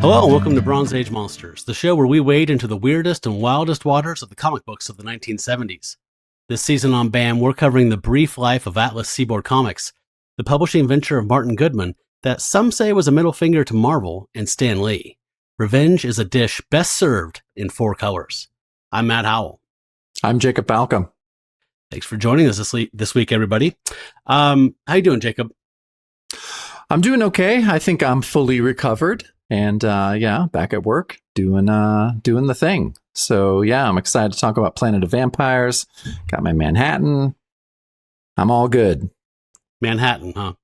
Hello and welcome to Bronze Age Monsters, the show where we wade into the weirdest and wildest waters of the comic books of the 1970s. This season on B.A.M, we're covering the brief life of Atlas Seaboard Comics, the publishing venture of Martin Goodman that some say was a middle finger to Marvel and Stan Lee. Revenge is a dish best served in 4 colors. I'm Matt Howell. I'm Jacob Balcom. Thanks for joining us this week, everybody. How you doing, Jacob? I'm doing okay. I think I'm fully recovered. And back at work, doing the thing. So yeah, I'm excited to talk about Planet of Vampires. Got my Manhattan. I'm all good. Manhattan, huh?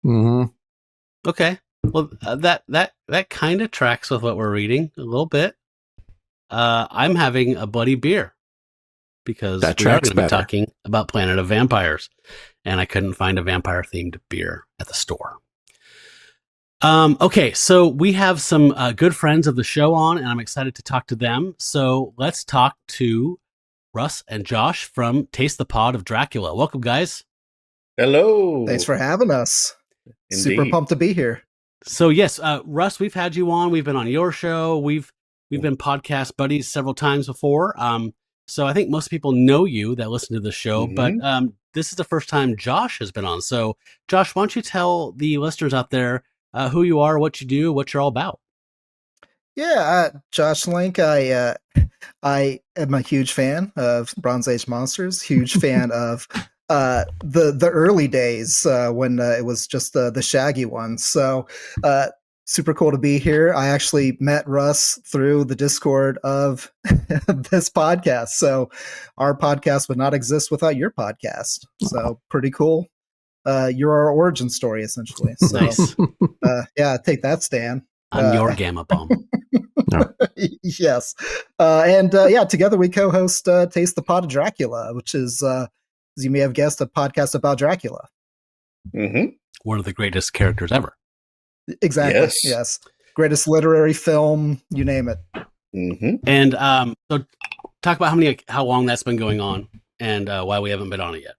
Mm-hmm. Okay. Well, that kind of tracks with what we're reading a little bit. I'm having a bloody beer because we are going to be talking about Planet of Vampires, and I couldn't find a vampire-themed beer at the store. Okay, so we have some good friends of the show on, and I'm excited to talk to them. So let's talk to Russ and Josh from Taste the Pod of Dracula. Welcome, guys. Hello. Thanks for having us. Indeed. Super pumped to be here. So yes, Russ, we've had you on. We've been on your show. We've been podcast buddies several times before. So I think most people know you that listen to the show, but this is the first time Josh has been on. So Josh, why don't you tell the listeners out there who you are, what you do, what you're all about? Yeah, Josh Link. I am a huge fan of Bronze Age Monsters. Huge fan of the early days when it was just the Shaggy ones. So super cool to be here. I actually met Russ through the Discord of this podcast. So our podcast would not exist without your podcast. So pretty cool. You're our origin story, essentially. So, nice. Take that, Stan. I'm your Gamma Bomb. Yes. Together we co-host Taste the Pod of Dracula, which is, as you may have guessed, a podcast about Dracula. Mm-hmm. One of the greatest characters ever. Exactly. Yes. Greatest literary film, you name it. Mm-hmm. And so talk about how long that's been going on and why we haven't been on it yet.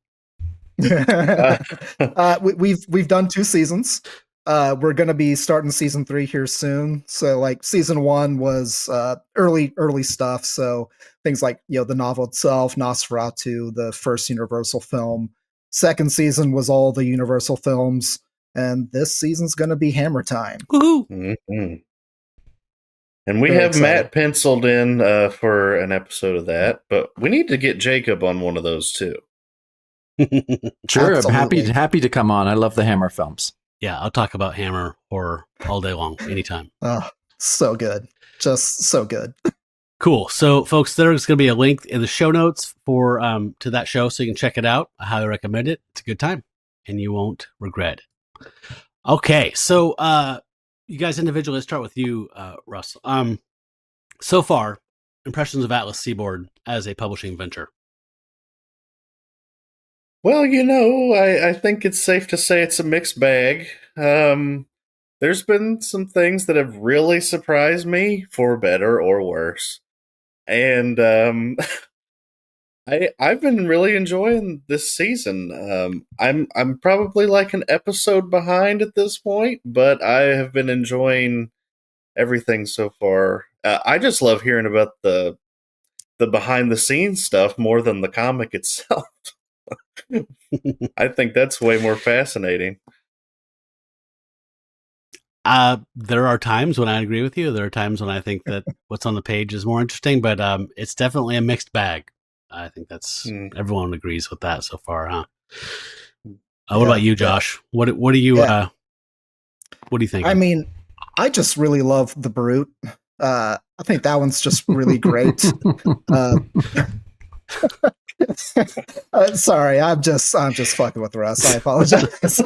We've done 2 seasons. We're going to be starting season 3 here soon. So like season 1 was early stuff. So things like, the novel itself, Nosferatu, the first Universal film. Second season was all the Universal films, and this season's going to be Hammer time. Woohoo! Mm-hmm. And we have Matt penciled in for an episode of that, but we need to get Jacob on one of those too. Sure, Absolutely. I'm happy to come on. I love the Hammer films. Yeah, I'll talk about Hammer horror all day long, anytime. Oh, so good. Just so good. Cool. So, folks, there's going to be a link in the show notes for to that show, so you can check it out. I highly recommend it. It's a good time, and you won't regret it. Okay, so you guys individually, let's start with you, Russ. So far, impressions of Atlas Seaboard as a publishing venture. Well, I think it's safe to say it's a mixed bag. There's been some things that have really surprised me, for better or worse. And I've been really enjoying this season. I'm probably like an episode behind at this point, but I have been enjoying everything so far. I just love hearing about the behind the scenes stuff more than the comic itself. I think that's way more fascinating. There are times when I agree with you. There are times when I think that what's on the page is more interesting, but it's definitely a mixed bag. I think that's everyone agrees with that so far, huh? What about you, Josh? What do you think? I mean, I just really love The Brute. I think that one's just really great. Sorry, I'm just fucking with Russ. I apologize.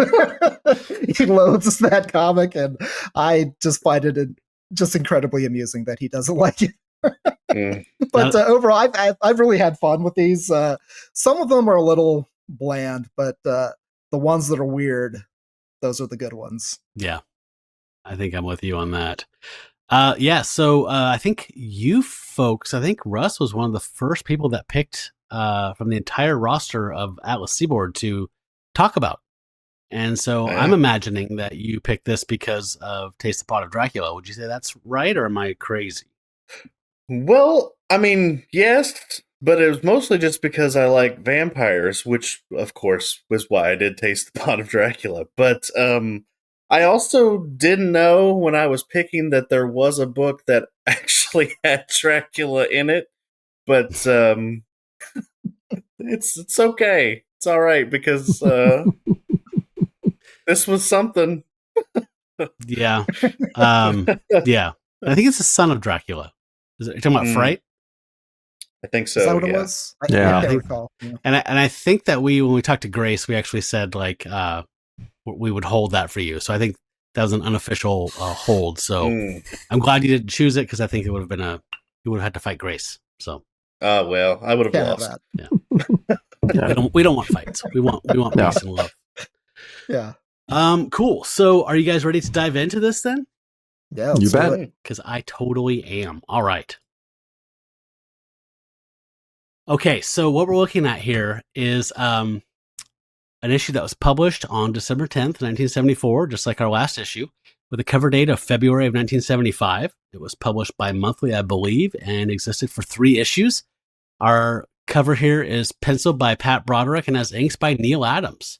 He loathes that comic, and I just find it just incredibly amusing that he doesn't like it. But overall, I've really had fun with these. Some of them are a little bland, but the ones that are weird, those are the good ones. Yeah, I think I'm with you on that. So I think you folks, I think Russ was one of the first people that picked from the entire roster of Atlas Seaboard to talk about. And so I'm imagining that you picked this because of Taste the Pot of Dracula. Would you say that's right, or am I crazy? Well, I mean, yes, but it was mostly just because I like vampires, which, of course, was why I did Taste the Pot of Dracula. But I also didn't know when I was picking that there was a book that actually had Dracula in it. But it's okay. It's all right because this was something. Yeah. Yeah. I think it's the son of Dracula. Is it, you're talking about Fright? I think so. Is that what it yeah. was? Yeah. I I can't think- recall. Yeah. And I think that when we talked to Grace, we actually said like we would hold that for you. So I think that was an unofficial hold. So I'm glad you didn't choose it because I think it would have been you would have had to fight Grace. So Well, I would have Can't have lost. that. Yeah. we don't want fights. We want No. peace and love. Yeah. Cool. So are you guys ready to dive into this then? Yeah. You let's do bet. it. Because I totally am. All right. Okay, so what we're looking at here is an issue that was published on December 10th, 1974, just like our last issue, with a cover date of February of 1975. It was published bi-monthly, I believe, and existed for 3 issues. Our cover here is penciled by Pat Broderick and has inks by Neil Adams.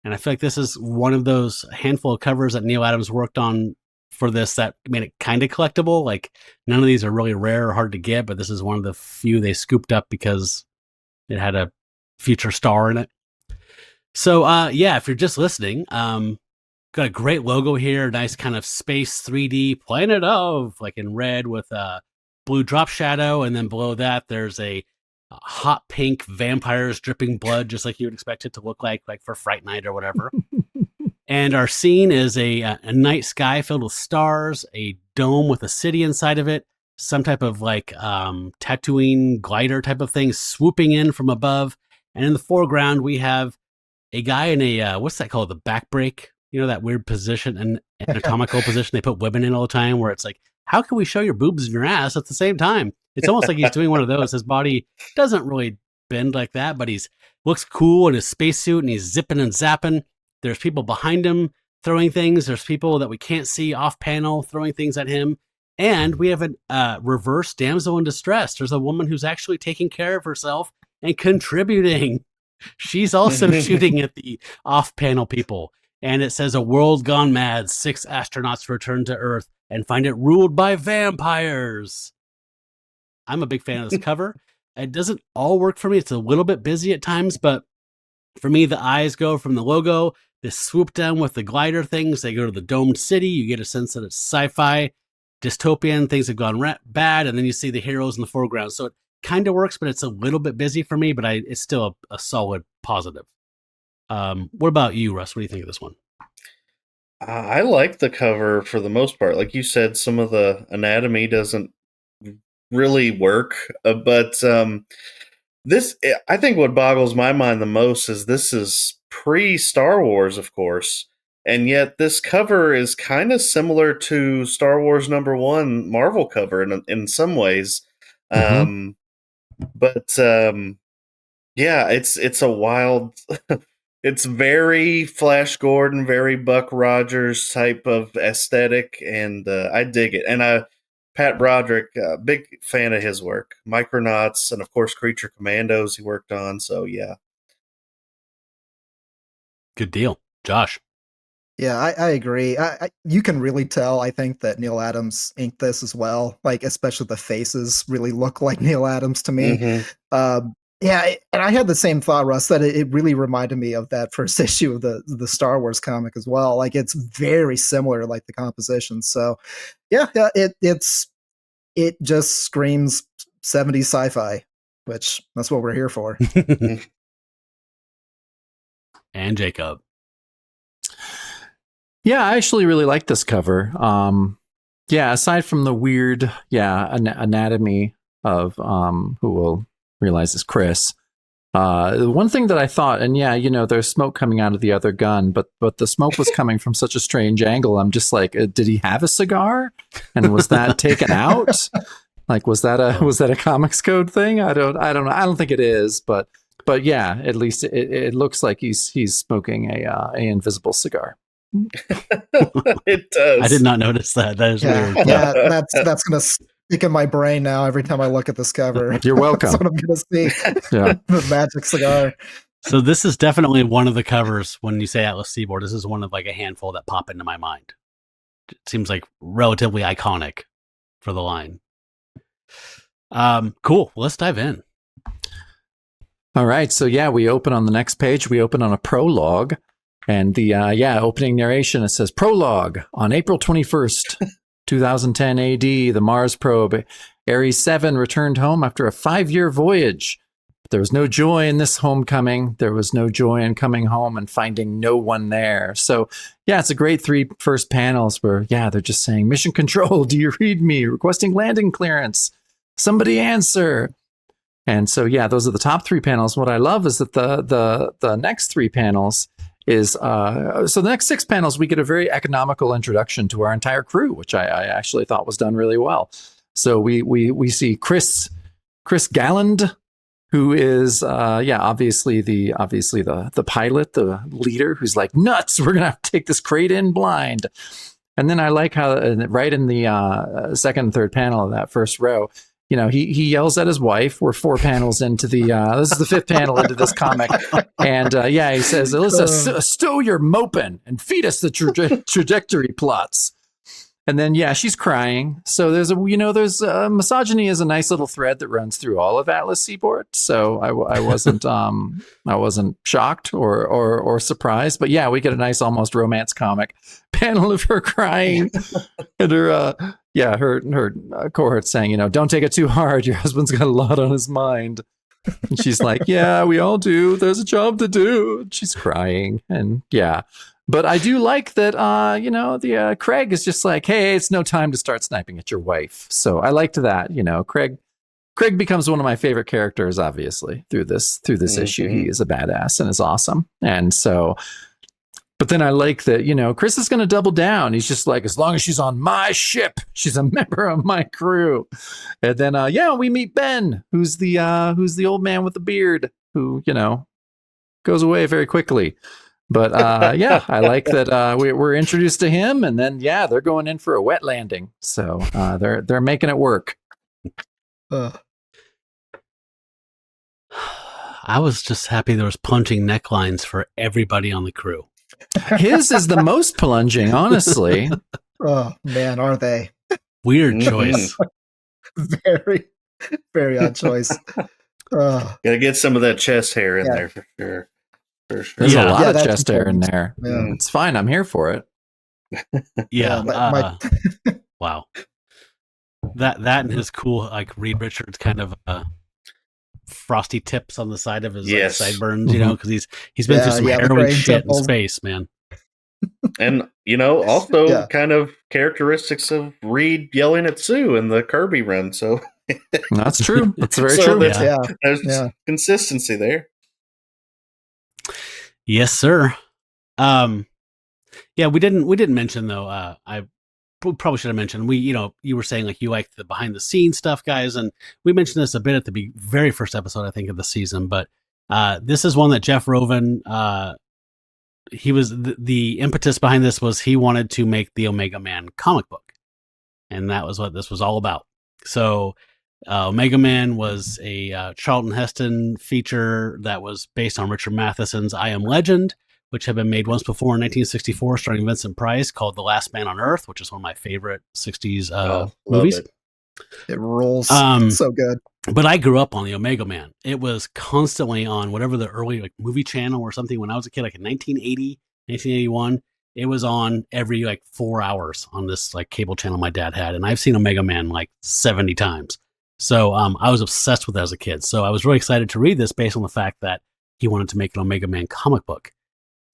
And I feel like this is one of those handful of covers that Neil Adams worked on for this that made it kind of collectible. Like, none of these are really rare or hard to get, but this is one of the few they scooped up because it had a future star in it. So, if you're just listening, got a great logo here, nice kind of space 3D planet of, like in red with a blue drop shadow, and then below that there's a hot pink vampires dripping blood, just like you would expect it to look like for Fright Night or whatever. And our scene is a night sky filled with stars, a dome with a city inside of it, some type of like Tatooine glider type of thing swooping in from above. And in the foreground, we have a guy in a, what's that called? The back break? You know, that weird position, an anatomical position they put women in all the time where it's like, how can we show your boobs and your ass at the same time? It's almost like he's doing one of those. His body doesn't really bend like that, but he's looks cool in his spacesuit and he's zipping and zapping. There's people behind him throwing things. There's people that we can't see off panel throwing things at him. And we have a reverse damsel in distress. There's a woman who's actually taking care of herself and contributing. She's also shooting at the off panel people. And it says, a world gone mad, 6 astronauts return to Earth and find it ruled by vampires. I'm a big fan of this cover. It doesn't all work for me. It's a little bit busy at times, but for me, the eyes go from the logo, this swoop down with the glider things. They go to the domed city. You get a sense that it's sci-fi, dystopian, things have gone bad, and then you see the heroes in the foreground. So it kind of works, but it's a little bit busy for me, but it's still a solid positive. What about you, Russ? What do you think of this one? I like the cover for the most part. Like you said, some of the anatomy doesn't really work, but this, I think what boggles my mind the most is this is pre-Star Wars, of course, and yet this cover is kind of similar to Star Wars #1 Marvel cover in some ways. Mhm. But yeah, it's a wild. It's very Flash Gordon, very Buck Rogers type of aesthetic, and I dig it. And Pat Broderick, big fan of his work. Micronauts, and of course Creature Commandos he worked on, so yeah. Good deal. Josh. Yeah, I agree. You can really tell, I think, that Neil Adams inked this as well. Like, especially the faces really look like Neil Adams to me. Mhm. Yeah, and I had the same thought, Russ, that it really reminded me of that first issue of the Star Wars comic as well. Like, it's very similar, like the composition. So, yeah, it just screams 70s sci-fi, which that's what we're here for. And Jacob. Yeah, I actually really like this cover. Aside from the weird, anatomy of who will realize is Chris. One thing that I thought, and there's smoke coming out of the other gun, but the smoke was coming from such a strange angle. I'm just like, did he have a cigar? And was that taken out? Like, was that a Comics Code thing? I don't know. I don't think it is, but but yeah, at least it looks like he's smoking a invisible cigar. It does. I did not notice that. That is weird. Yeah, that's gonna stick in my brain now every time I look at this cover. You're welcome. That's what I'm gonna see. Yeah. The magic cigar. So this is definitely one of the covers. When you say Atlas Seaboard, this is one of like a handful that pop into my mind. It seems like relatively iconic for the line. Cool. Let's dive in. All right. So yeah, we open on the next page. We open on a prologue, and the opening narration. It says prologue on April 21st, 2010 AD. The Mars probe Ares 7 returned home after a 5-year voyage. But there was no joy in this homecoming. There was no joy in coming home and finding no one there. So yeah, it's a great 3 first panels where they're just saying, "Mission Control, do you read me? Requesting landing clearance. Somebody answer." And so, those are the top 3 panels. What I love is that the next 3 panels is, so the next 6 panels, we get a very economical introduction to our entire crew, which I actually thought was done really well. So we see Chris Galland, who is, obviously the pilot, the leader, who's like, "Nuts, we're going to have to take this crate in blind." And then I like how right in the second and third panel of that first row, he yells at his wife. We're 4 panels into the, this is the 5th panel into this comic. And he says, "Alyssa, stow your moping and feed us the trajectory plots." And then, she's crying. So there's misogyny is a nice little thread that runs through all of Atlas Seaboard. So I wasn't shocked or surprised, but we get a nice almost romance comic panel of her crying and her cohort saying, "Don't take it too hard. Your husband's got a lot on his mind." And she's like, "Yeah, we all do. There's a job to do." And she's crying, and but I do like that, Craig is just like, "Hey, it's no time to start sniping at your wife." So I liked that, Craig becomes one of my favorite characters, obviously, through this issue. He is a badass and is awesome. And so, but then I like that, Chris is going to double down. He's just like, as long as she's on my ship, she's a member of my crew. And then, we meet Ben, who's the old man with the beard who, goes away very quickly. But I like that we're introduced to him, and then they're going in for a wet landing. So they're making it work. I was just happy there was plunging necklines for everybody on the crew. His is the most plunging, honestly. Oh man, are they? Weird choice. Very, very odd choice. Gotta get some of that chest hair in there for sure. For sure. There's a lot of chest hair in there. Yeah. It's fine. I'm here for it. Wow. That and his cool like Reed Richards kind of frosty tips on the side of his like, sideburns, because he's been through some harrowing shit in space, man. And also kind of characteristics of Reed yelling at Sue in the Kirby run. So that's true. That's very true. There's consistency there. Yes, sir. We didn't mention though. I probably should have mentioned. You were saying like you like the behind the scenes stuff, guys, and we mentioned this a bit at the very first episode, I think, of the season. But this is one that Jeff Rovin, he was the impetus behind this was he wanted to make the Omega Man comic book, and that was what this was all about. So. Omega Man was a Charlton Heston feature that was based on Richard Matheson's I Am Legend, which had been made once before in 1964, starring Vincent Price, called The Last Man on Earth, which is one of my favorite 60s movies. It rolls so good. But I grew up on the Omega Man. It was constantly on whatever the early like movie channel or something when I was a kid, like in 1980, 1981. It was on every like 4 hours on this like cable channel my dad had. And I've seen Omega Man like 70 times. So I was obsessed with it as a kid. So I was really excited to read this based on the fact that he wanted to make an Omega Man comic book.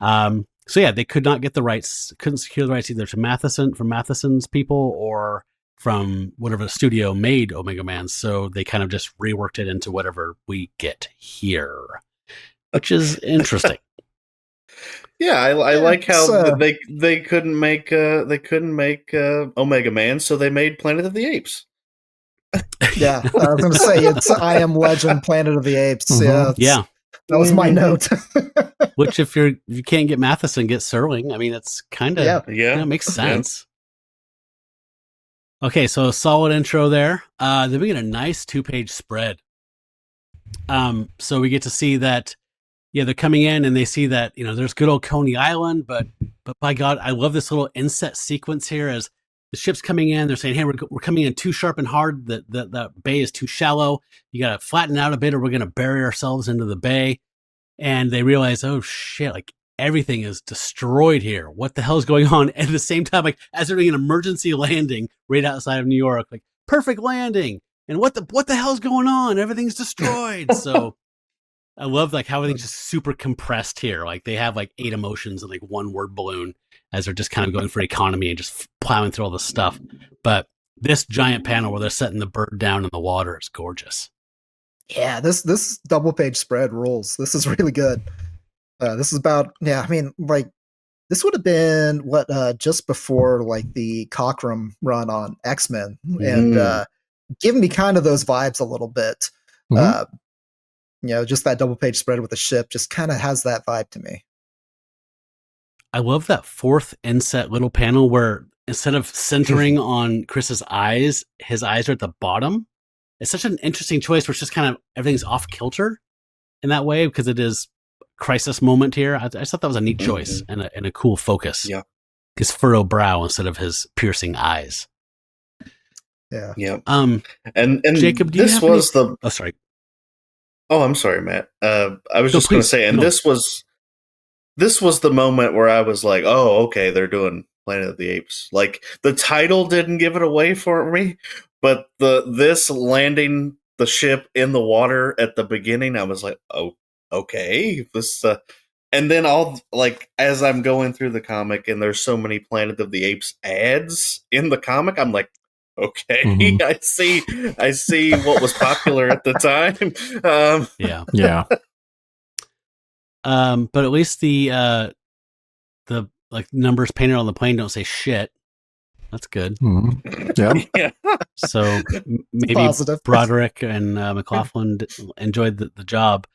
They could not get the rights, couldn't secure the rights either to Matheson, from Matheson's people, or from whatever studio made Omega Man. So they kind of just reworked it into whatever we get here, which is interesting. I like how they couldn't make Omega Man, so they made Planet of the Apes. I was going to say it's I Am Legend, Planet of the Apes. Mm-hmm. That was my note. Which, if you can't get Matheson, get Serling. I mean, it's kind of makes sense. Okay, so a solid intro there. Then we get a nice 2-page spread. So we get to see that, they're coming in and they see that, there's good old Coney Island, but by God, I love this little inset sequence here as the ship's coming in. They're saying, hey, we're coming in too sharp and hard. The bay is too shallow. You got to flatten out a bit or we're going to bury ourselves into the bay. And they realize, oh shit, like everything is destroyed here. What the hell is going on? And at the same time, like as they're doing an emergency landing right outside of New York, like perfect landing. And what the hell's going on? Everything's destroyed. So I love like how everything's just super compressed here. Like they have like 8 emotions in like one word balloon as they're just kind of going for economy and just plowing through all the stuff. But this giant panel where they're setting the bird down in the water is gorgeous. Yeah, this double page spread rules. This is really good. This is about this would have been just before like the Cockrum run on X-Men, and giving me kind of those vibes a little bit. Just that double page spread with the ship just kind of has that vibe to me. I love that 4th inset little panel where instead of centering on Chris's eyes, his eyes are at the bottom. It's such an interesting choice where it's just kind of everything's off kilter in that way because it is crisis moment here. I just thought that was a neat choice and a cool focus. Yeah. His furrowed brow instead of his piercing eyes. Yeah. Yeah. And Jacob, do you have any... Oh, sorry. Oh, I'm sorry, Matt. I was just going to say, and this was the moment where I was like, oh, okay, they're doing Planet of the Apes. Like the title didn't give it away for me, but this landing the ship in the water at the beginning, I was like, oh, okay, this. And then as I'm going through the comic, and there's so many Planet of the Apes ads in the comic, I'm like, okay, I see what was popular at the time. Yeah. But at least the like numbers painted on the plane don't say shit. That's good. Yeah. So maybe positive. Broderick and McLaughlin enjoyed the job.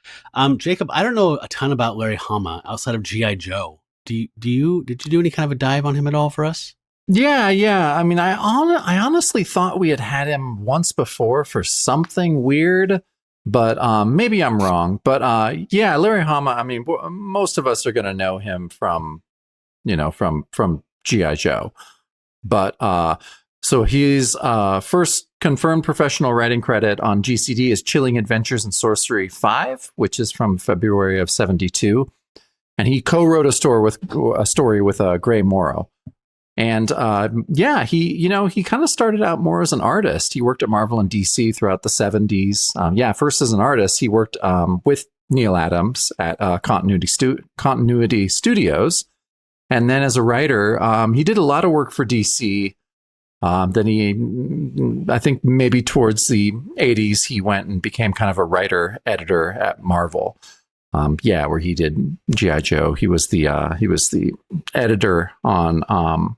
Jacob, I don't know a ton about Larry Hama outside of G.I. Joe. Did you do any kind of a dive on him at all for us? Yeah. I mean, I honestly thought we had him once before for something weird, but maybe I'm wrong. But Larry Hama. I mean, most of us are going to know him from G.I. Joe. But so his first confirmed professional writing credit on GCD is Chilling Adventures in Sorcery 5, which is from February of '72, and he co-wrote a story with Gray Morrow. And he kind of started out more as an artist. He worked at Marvel and DC throughout the '70s. First as an artist, he worked with Neil Adams at Continuity Studios. And then as a writer, he did a lot of work for DC. Then he, I think maybe towards the 80s, he went and became kind of a writer-editor at Marvel. Where he did G.I. Joe. He was the editor on...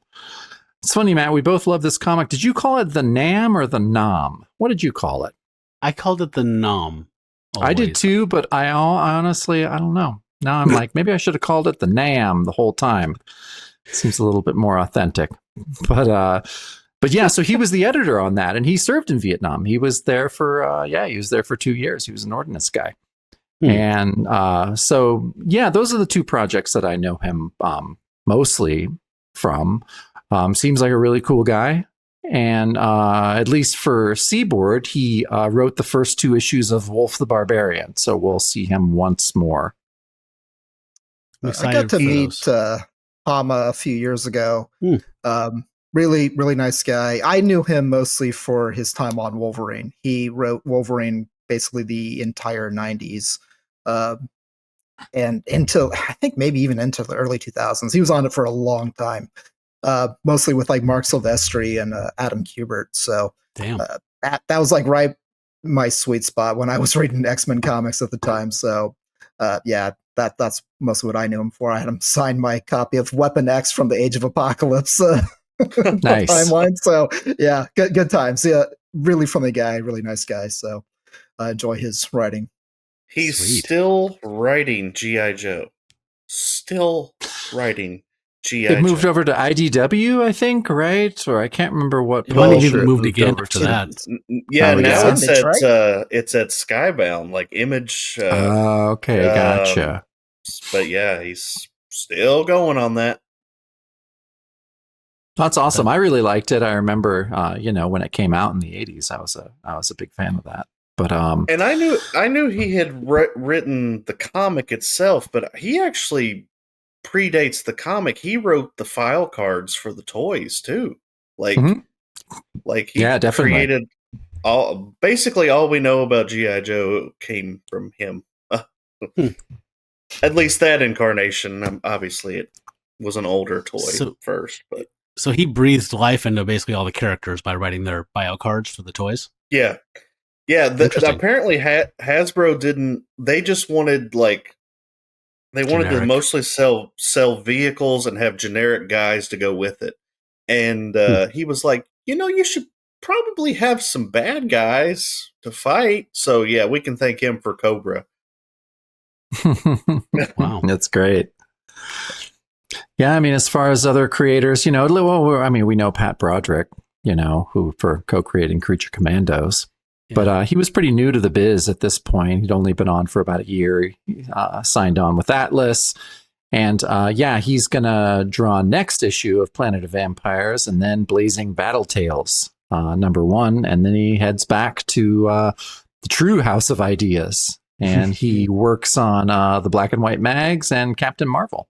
It's funny, Matt, we both love this comic. Did you call it the Nam or the Nom? What did you call it? I called it the Nom. Always. I did too, but I honestly, I don't know. Now I'm like, maybe I should have called it the Nam the whole time. It seems a little bit more authentic. But so he was the editor on that, and he served in Vietnam. He was there for 2 years. He was an ordnance guy. And those are the two projects that I know him mostly from. Seems like a really cool guy. And at least for Seaboard, he wrote the first 2 issues of Wolf the Barbarian. So we'll see him once more. I got to meet Hama a few years ago. Really, really nice guy. I knew him mostly for his time on Wolverine. He wrote Wolverine basically the entire 90s. And until, I think maybe even into the early 2000s. He was on it for a long time. Mostly with like Mark Silvestri and Adam Kubert. So that was like right my sweet spot when I was reading X-Men comics at the time. So that's mostly what I knew him for. I had him sign my copy of Weapon X from the Age of Apocalypse nice timeline. So yeah, good times. Yeah, really funny guy, really nice guy. So I enjoy his writing. He's Sweet. still writing G.I. Joe. Still writing G.I. It moved Joe. over to IDW, I think, right? Or I can't remember what It might have publisher even it moved moved again over after to. that. Yeah, Oh, now yeah. it's at Skybound, like Image. Okay, gotcha. But yeah, he's still going on that. That's awesome. I really liked it. I remember, when it came out in the 80s, I was a big fan of that. But And I knew he had written the comic itself, but he actually predates the comic. He wrote the file cards for the toys too. Like he definitely created basically all we know about G.I. Joe came from him. At least that incarnation. Obviously, it was an older toy first, but so he breathed life into basically all the characters by writing their bio cards for the toys. Yeah. Apparently, Hasbro didn't. They just wanted they wanted to mostly sell vehicles and have generic guys to go with it. And he was like, you should probably have some bad guys to fight. So yeah, we can thank him for Cobra. Wow, that's great. Yeah, I mean, as far as other creators, we know Pat Broderick, who for co-creating Creature Commandos. Yeah. But he was pretty new to the biz at this point. He'd only been on for about a year. He signed on with Atlas. And he's going to draw next issue of Planet of Vampires and then Blazing Battle Tales, #1. And then he heads back to the true House of Ideas. And he works on the Black and White Mags and Captain Marvel,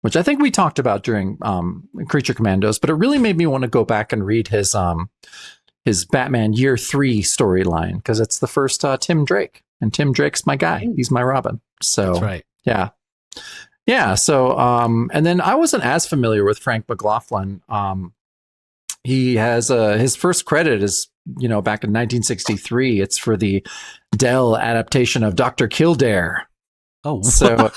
which I think we talked about during Creature Commandos. But it really made me want to go back and read his Batman Year 3 storyline, because it's the first Tim Drake, and Tim Drake's my guy. He's my Robin. So that's right. Yeah. So and then I wasn't as familiar with Frank McLaughlin. He has his first credit is back in 1963. It's for the Dell adaptation of Dr. Kildare. Oh, so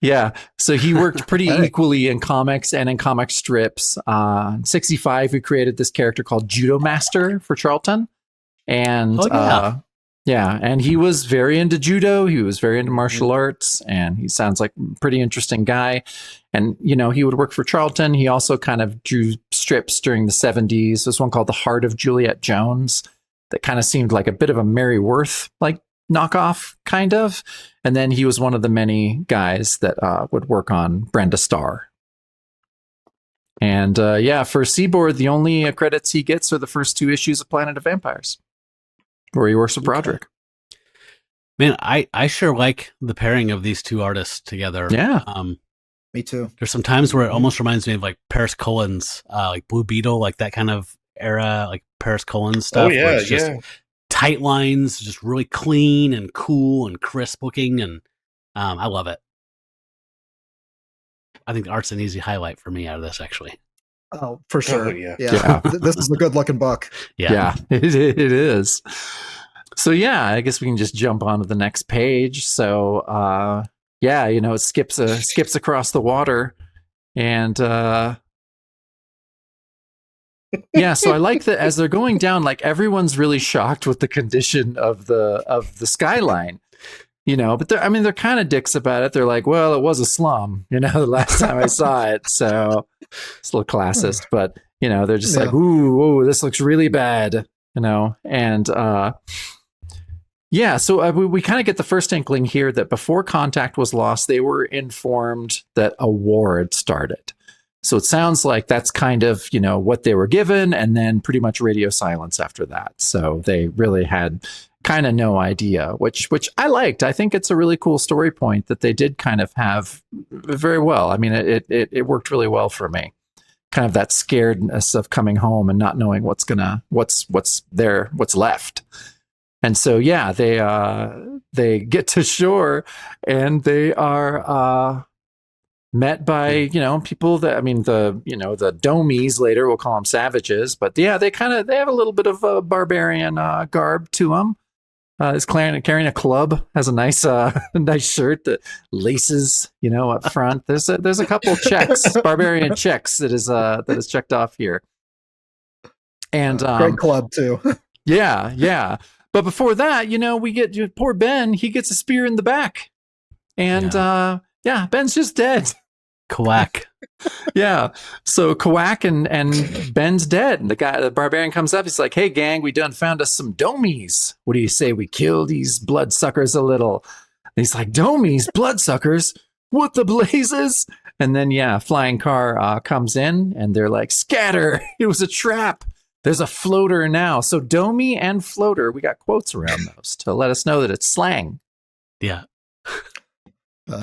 yeah. So he worked pretty equally in comics and in comic strips. In 65, he created this character called Judo Master for Charlton. And and he was very into judo. He was very into martial arts, and he sounds like a pretty interesting guy. And, he would work for Charlton. He also kind of drew strips during the 70s. There's one called The Heart of Juliet Jones that kind of seemed like a bit of a Mary Worth knockoff, kind of. And then he was one of the many guys that would work on Brenda Starr. And for Seaboard, the only credits he gets are the first 2 issues of Planet of Vampires, where he works with Broderick. Man, I sure like the pairing of these two artists together. Yeah. Me too. There's some times where it almost reminds me of Paris Cullen's Blue Beetle, that kind of era, Paris Cullen stuff. Oh yeah, just tight lines, just really clean and cool and crisp looking, and I love it. I think the art's an easy highlight for me out of this, actually. Oh, for sure. Oh, yeah. This is a good looking book. Yeah, it is. So I guess we can just jump on to the next page. So it skips across the water, and so I like that as they're going down, everyone's really shocked with the condition of the skyline. But they're kind of dicks about it. They're like, well, it was a slum, the last time I saw it. So it's a little classist, but they're just like, ooh, this looks really bad, and so we kind of get the first inkling here that before contact was lost, they were informed that a war had started. So it sounds like that's kind of, what they were given, and then pretty much radio silence after that. So they really had kind of no idea, which I liked. I think it's a really cool story point that they did kind of have very well. I mean, it worked really well for me. Kind of that scaredness of coming home and not knowing what's left. And so, they get to shore, and they are met by, people that, the domies later, we'll call them savages, but they have a little bit of a barbarian garb to them. Is carrying a club, has a nice shirt that laces, up front. There's a couple checks, barbarian checks that is checked off here. And great club too. Yeah. But before that, we get poor Ben. He gets a spear in the back. And Ben's just dead. Quack. Yeah. So Kawak and Ben's dead. And the barbarian comes up. He's like, hey, gang, we done found us some domies. What do you say we kill these bloodsuckers a little? And he's like, domies, bloodsuckers? What the blazes? And then, flying car comes in and they're like, scatter. It was a trap. There's a floater now. So domie and floater, we got quotes around those to let us know that it's slang. Yeah.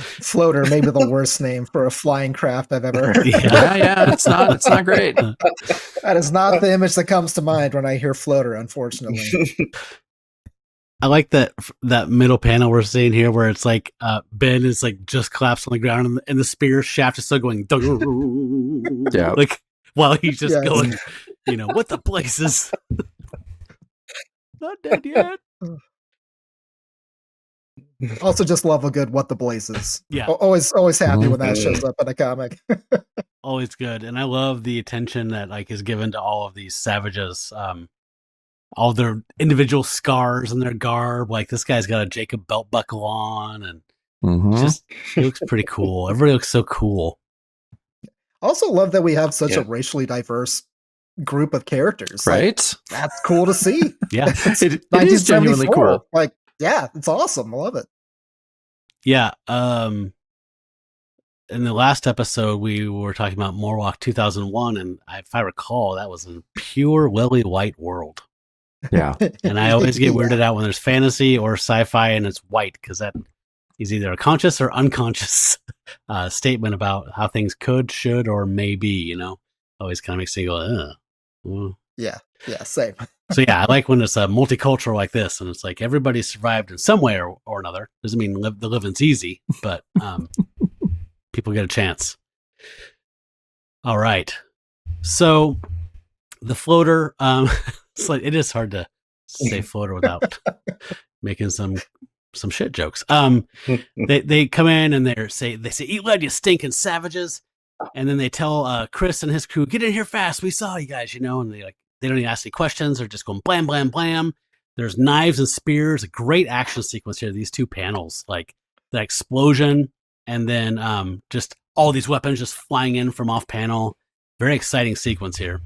Floater, maybe the worst name for a flying craft I've ever heard. Yeah, it's not great. That is not the image that comes to mind when I hear floater, unfortunately. I like that middle panel we're seeing here where it's like Ben is like just collapsed on the ground and the spear shaft is still going like while he's just going, what the blazes? Not dead yet. Also, just love a good "what the blazes." Yeah, always happy when that shows up in a comic. Always good, and I love the attention that is given to all of these savages, all their individual scars and their garb. Like this guy's got a Jacob belt buckle on, and he looks pretty cool. Everybody looks so cool. Also, love that we have such a racially diverse group of characters. Right? That's cool to see. Yeah, it is genuinely cool. Yeah, it's awesome. I love it. Yeah. In the last episode, we were talking about Morlock 2001, and if I recall, that was in pure lily white world. Yeah. And I always get weirded out when there's fantasy or sci-fi and it's white, because that is either a conscious or unconscious statement about how things could, should, or may be, Always kind of makes me go, Yeah, same. So I like when it's multicultural like this, and it's like everybody survived in some way or another. Doesn't mean the living's easy, but people get a chance. All right, so the floater. It's like it is hard to say floater without making some shit jokes. They come in and they say eat lead, you stinking savages, and then they tell Chris and his crew, get in here fast. We saw you guys, and they don't even ask any questions. They're just going blam, blam, blam. There's knives and spears. A great action sequence here. These two panels, like the explosion and then just all these weapons just flying in from off panel. Very exciting sequence here.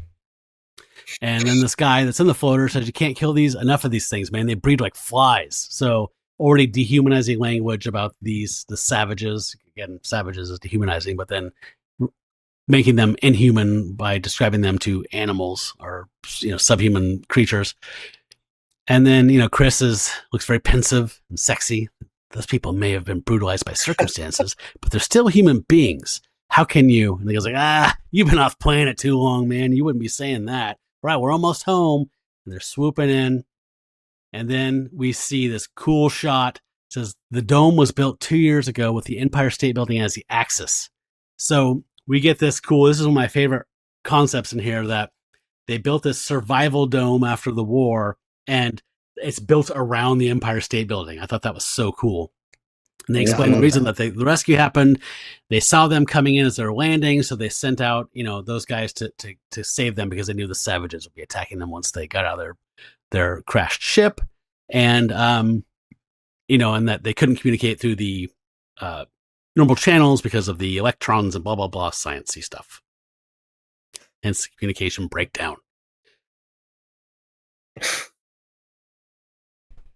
And then this guy that's in the floater says, you can't kill enough of these things, man. They breed like flies. So already dehumanizing language about the savages. Again, savages is dehumanizing, but then making them inhuman by describing them to animals or subhuman creatures. And then Chris looks very pensive and sexy. Those people may have been brutalized by circumstances, but they're still human beings. How can you? And he goes like, you've been off planet too long, man. You wouldn't be saying that. Right, we're almost home. And they're swooping in. And then we see this cool shot. It says the dome was built 2 years ago with the Empire State Building as the axis. So we get this is one of my favorite concepts in here, that they built this survival dome after the war, and it's built around the Empire State Building. I thought that was so cool. And they explained the reason that the rescue happened. They saw them coming in as they were landing, so they sent out, those guys to save them because they knew the savages would be attacking them once they got out of their crashed ship. And, and that they couldn't communicate through the normal channels because of the electrons and blah, blah, blah, sciencey stuff. Hence communication breakdown.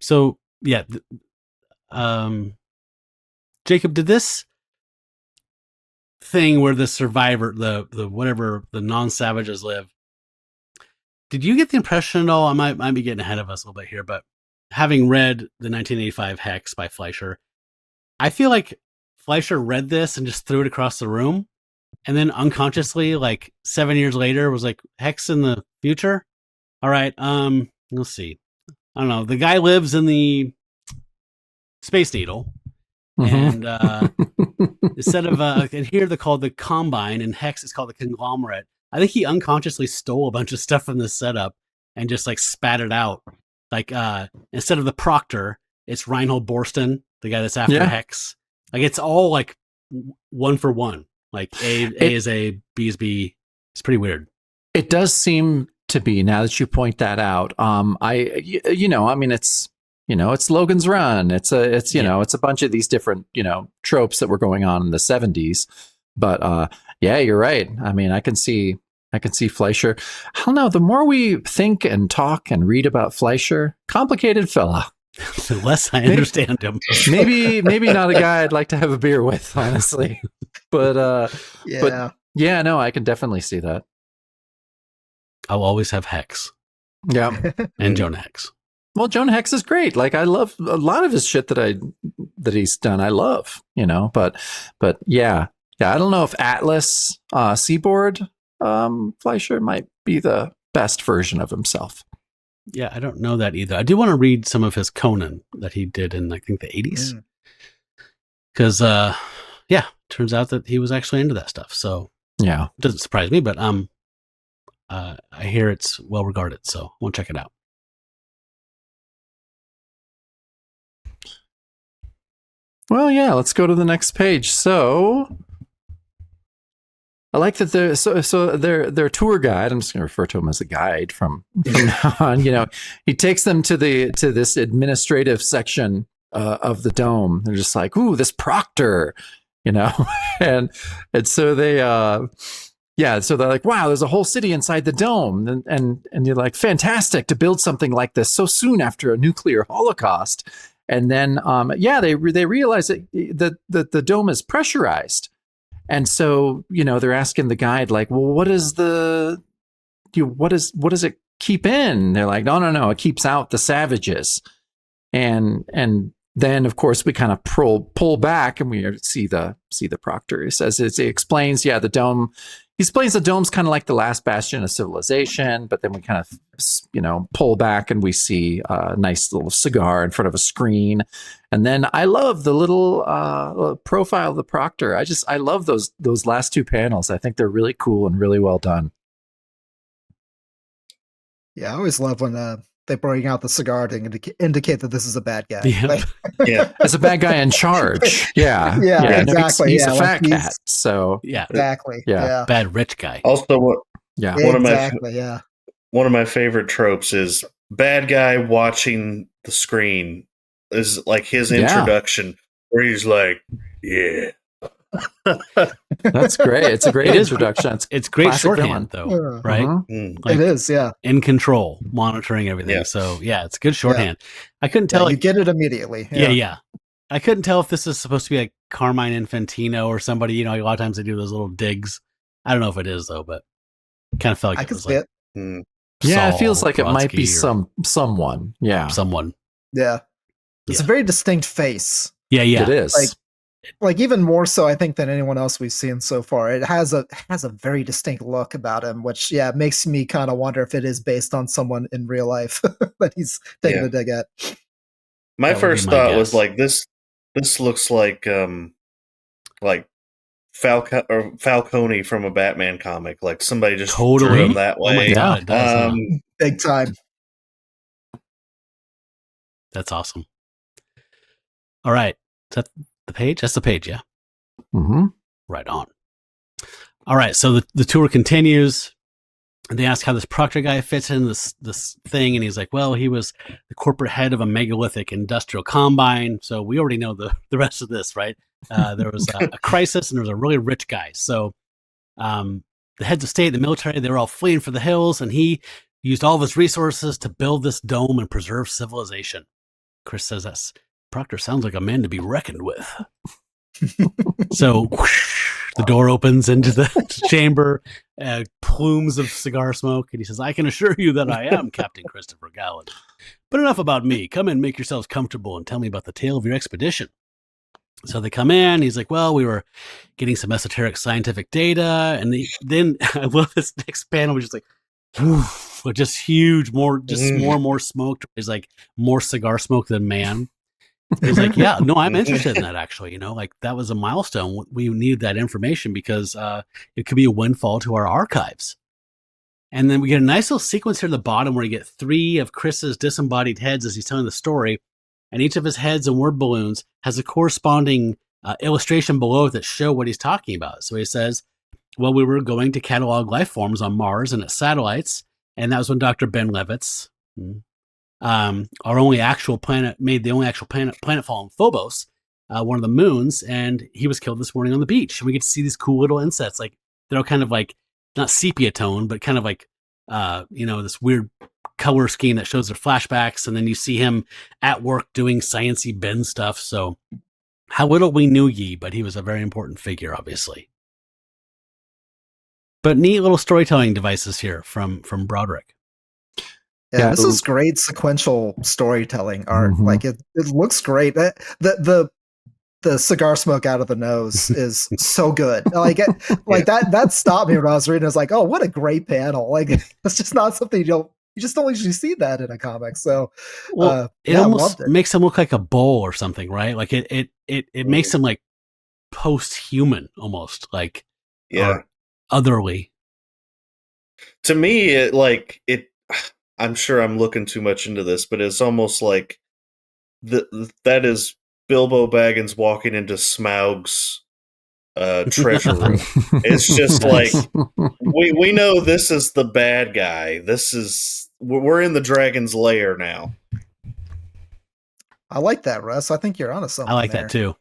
So, Jacob, did this thing where the survivor, the whatever, the non-savages live, did you get the impression at all, I might be getting ahead of us a little bit here, but having read the 1985 Hex by Fleischer, I feel like Fleischer read this and just threw it across the room, and then unconsciously, 7 years later, was like, Hex in the future? All right, let's see. I don't know. The guy lives in the Space Needle, and instead of and here they're called the Combine, and Hex is called the Conglomerate. I think he unconsciously stole a bunch of stuff from this setup and just spat it out. Instead of the Proctor, it's Reinhold Borsten, the guy that's after Hex. It's all one for one. A is A, B is B. It's pretty weird. It does seem to be, now that you point that out. It's Logan's Run. It's a bunch of these different, tropes that were going on in the 70s. But yeah, you're right. I mean, I can see Fleischer. I don't know. The more we think and talk and read about Fleischer, complicated fella. The less I understand him. Maybe not a guy I'd like to have a beer with, honestly. But yeah, no, I can definitely see that. I'll always have Hex. Yeah, and Jonah Hex. Well, Jonah Hex is great. Like, I love a lot of his shit that he's done. I love, but yeah. I don't know if Atlas, Seaboard, Fleischer might be the best version of himself. Yeah, I don't know that either. I do want to read some of his Conan that he did in, I think, the 80s. Because, turns out that he was actually into that stuff. So, yeah, it doesn't surprise me, but I hear it's well regarded. So, I want to check it out. Well, yeah, let's go to the next page. So, I like that their tour guide, I'm just going to refer to him as a guide from now on, he takes them to this administrative section of the dome. They're just like, ooh, this proctor, and so they so they're like, wow, there's a whole city inside the dome, and you're like, fantastic to build something like this so soon after a nuclear holocaust. And then they realize that the dome is pressurized. And so, they're asking the guide, like, well, what does it keep in? They're like, no, it keeps out the savages. And then, of course, we kind of pull back and we see the proctor. He says, he explains, the dome. He explains the dome's kind of like the last bastion of civilization, but then we kind of, pull back and we see a nice little cigar in front of a screen. And then I love the little profile of the proctor. I love those last two panels. I think they're really cool and really well done. Yeah, I always love when they bring out the cigar to indicate that this is a bad guy. Yeah, Yeah. It's a bad guy in charge. Yeah, Yeah, no, exactly. he's Yeah, a like fat cat. So yeah, exactly. Yeah. Yeah. bad rich guy. Also, yeah, one of my favorite tropes is bad guy watching the screen is like his introduction, where he's like, yeah. That's great. It's a great introduction. It's great classic shorthand, villain. though, right? Mm. Like, it is, yeah. in control, monitoring everything. Yeah. So it's good shorthand. I couldn't tell. You get it immediately. Yeah. I couldn't tell if this is supposed to be like Carmine Infantino or somebody. A lot of times they do those little digs. I don't know if it is though, but kind of felt like I it can was see like it. Mm. Yeah, it Saul feels like it might be Brodsky someone. Yeah, someone. Yeah. It's a very distinct face. Yeah. it is. Like even more so, I think, than anyone else we've seen so far. It has a very distinct look about him, which makes me kind of wonder if it is based on someone in real life that he's taking a dig at. My That would first be my thought guess. was like this looks like Falcone from a Batman comic. Like somebody just drew Totally. him that Oh my way. god, it does, huh? Big time. That's awesome. All right, is that the page? That's the page, yeah. Mm-hmm. Right on. All right, so the tour continues. And they ask how this proctor guy fits in this thing, and he's like, well, he was the corporate head of a megalithic industrial combine. So we already know the rest of this, right? There was a crisis, and there was a really rich guy. So the heads of state, the military, they were all fleeing for the hills, and he used all of his resources to build this dome and preserve civilization. Chris says that Proctor sounds like a man to be reckoned with. So whoosh, the door opens into the chamber, plumes of cigar smoke, and he says, I can assure you that I am Captain Christopher Gallen. But enough about me. Come in, make yourselves comfortable, and tell me about the tale of your expedition. So they come in. He's like, well, we were getting some esoteric scientific data. And then I love this next panel, which is like, with just huge, more and more smoke. There's like more cigar smoke than man. He's like, yeah, no, I'm interested in that, actually. Like that was a milestone. We needed that information because it could be a windfall to our archives. And then we get a nice little sequence here at the bottom where you get 3 of Chris's disembodied heads as he's telling the story. And each of his heads and word balloons has a corresponding illustration below it that show what he's talking about. So he says, well, we were going to catalog life forms on Mars and its satellites. And that was when Dr. Ben Levitz, our only actual planet, made the only actual planetfall on Phobos, one of the moons, and he was killed this morning on the beach. And we get to see these cool little insets. Like, they're all kind of like, not sepia tone, but kind of like, this weird color scheme that shows their flashbacks. And then you see him at work doing sciencey Ben stuff. So how little we knew Yi, but he was a very important figure, obviously. But neat little storytelling devices here from Broderick. Yeah, this is great sequential storytelling art. Mm-hmm. Like it looks great. The cigar smoke out of the nose is so good. Like that stopped me when I was reading. I was like, oh, what a great panel! Like it's just not something you just don't usually see that in a comic. So it almost makes him look like a bull or something, right? Like it makes him like post-human almost, like otherly. To me, I'm sure I'm looking too much into this, but it's almost like that is Bilbo Baggins walking into Smaug's treasure room. It's just like we know this is the bad guy. We're in the dragon's lair now. I like that, Russ. I think you're onto something. I like that too.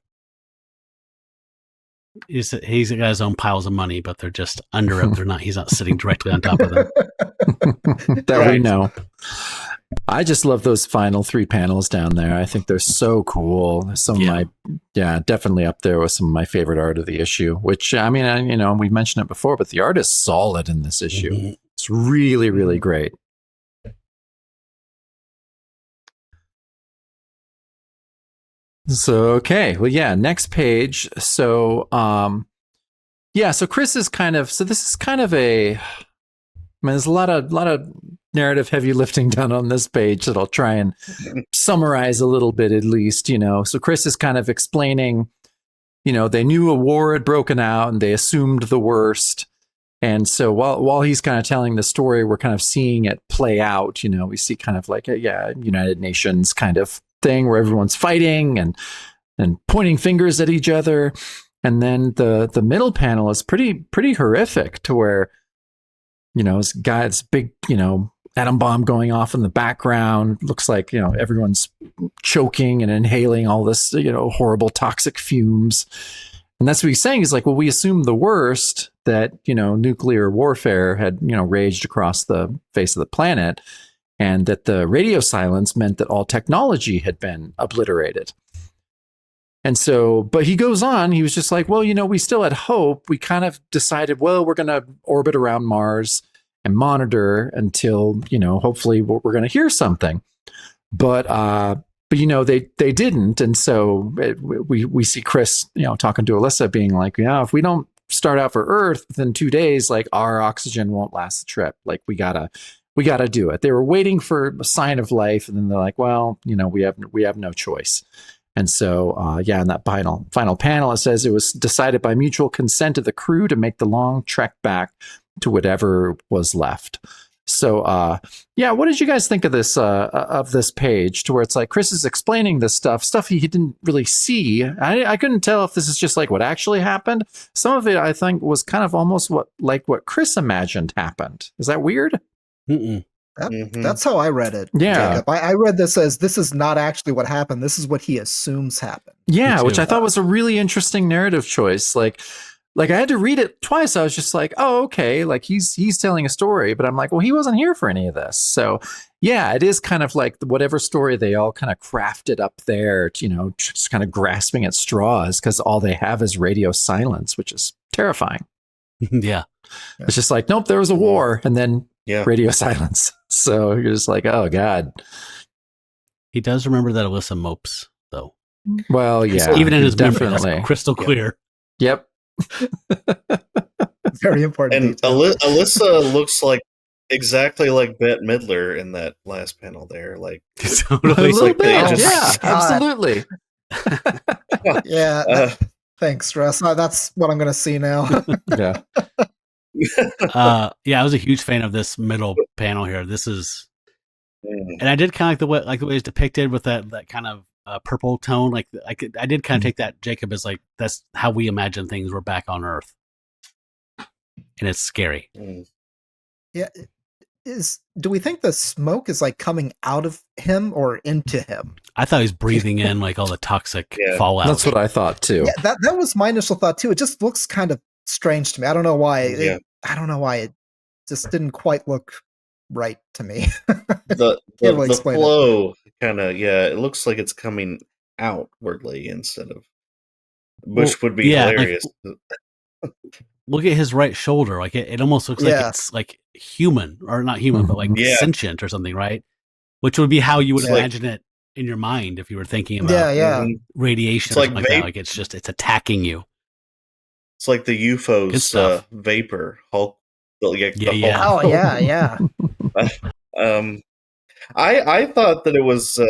He's got his own piles of money, but they're just under him. He's not sitting directly on top of them. That we know. I just love those final 3 panels down there. I think they're so cool. Some of my, definitely up there with some of my favorite art of the issue, which, I mean, we mentioned it before, but the art is solid in this issue. Mm-hmm. It's really, really great. So, okay. Well, next page. So, so Chris is this is kind of there's a lot of narrative heavy lifting done on this page that I'll try and summarize a little bit at least, So Chris is kind of explaining, they knew a war had broken out and they assumed the worst. And so while he's kind of telling the story, we're kind of seeing it play out. We see kind of like a United Nations kind of thing where everyone's fighting and pointing fingers at each other. And then the middle panel is pretty horrific to where, this big, atom bomb going off in the background. Looks like, everyone's choking and inhaling all this, horrible toxic fumes. And that's what he's saying. He's like, well, we assumed the worst, that, nuclear warfare had, raged across the face of the planet, and that the radio silence meant that all technology had been obliterated. And so, but he goes on, he was just like, well, we still had hope. We kind of decided, well, we're going to orbit around Mars and monitor until, hopefully we're going to hear something. But they didn't. And so we see Chris, talking to Alyssa being like, if we don't start out for Earth within 2 days, like our oxygen won't last the trip. Like we gotta do it. They were waiting for a sign of life. And then they're like, well, we have no choice. And so, in that final panel, it says it was decided by mutual consent of the crew to make the long trek back to whatever was left. So, what did you guys think of this page, to where it's like Chris is explaining this stuff he didn't really see. I couldn't tell if this is just like what actually happened. Some of it, I think, was kind of almost what Chris imagined happened. Is that weird? Mm-mm. That's how I read it. Yeah. Jacob. I read this as this is not actually what happened. This is what he assumes happened. Yeah, which I thought was a really interesting narrative choice. Like I had to read it twice. I was just like, oh, okay. Like he's telling a story, but I'm like, well, he wasn't here for any of this. So yeah, it is kind of like whatever story they all kind of crafted up there, just kind of grasping at straws, because all they have is radio silence, which is terrifying. Yeah. It's just like, nope, there was a war, and then radio silence. So you're just like, oh God. He does remember that Alyssa mopes, though. Well, yeah. Even in his definitely memory, crystal clear. Yep. Very important. And Alyssa looks like exactly like Bette Midler in that last panel there. Like totally. A little bit. Absolutely. Thanks, Russ. That's what I'm going to see now. Yeah. I was a huge fan of this middle panel here. This is, and I did kind of like the way it's depicted with that kind of purple tone. Like I did kind of take that, Jacob, as like that's how we imagine things were back on Earth, and it's scary. Yeah, do we think the smoke is like coming out of him or into him? I thought he was breathing in like all the toxic fallout. That's what I thought too. Yeah, that was my initial thought too. It just looks kind of strange to me. I don't know why. Yeah. I don't know why it just didn't quite look right to me. The Can't really explain it. flow kind of, it looks like it's coming outwardly instead of, which would be hilarious. Look at his right shoulder. Like it almost looks like it's like human, or not human, but like sentient or something, right? Which would be how you would imagine it in your mind if you were thinking about radiation or something like that. Like it's attacking you. It's like the UFO's vapor Hulk. Oh yeah. I thought that it was.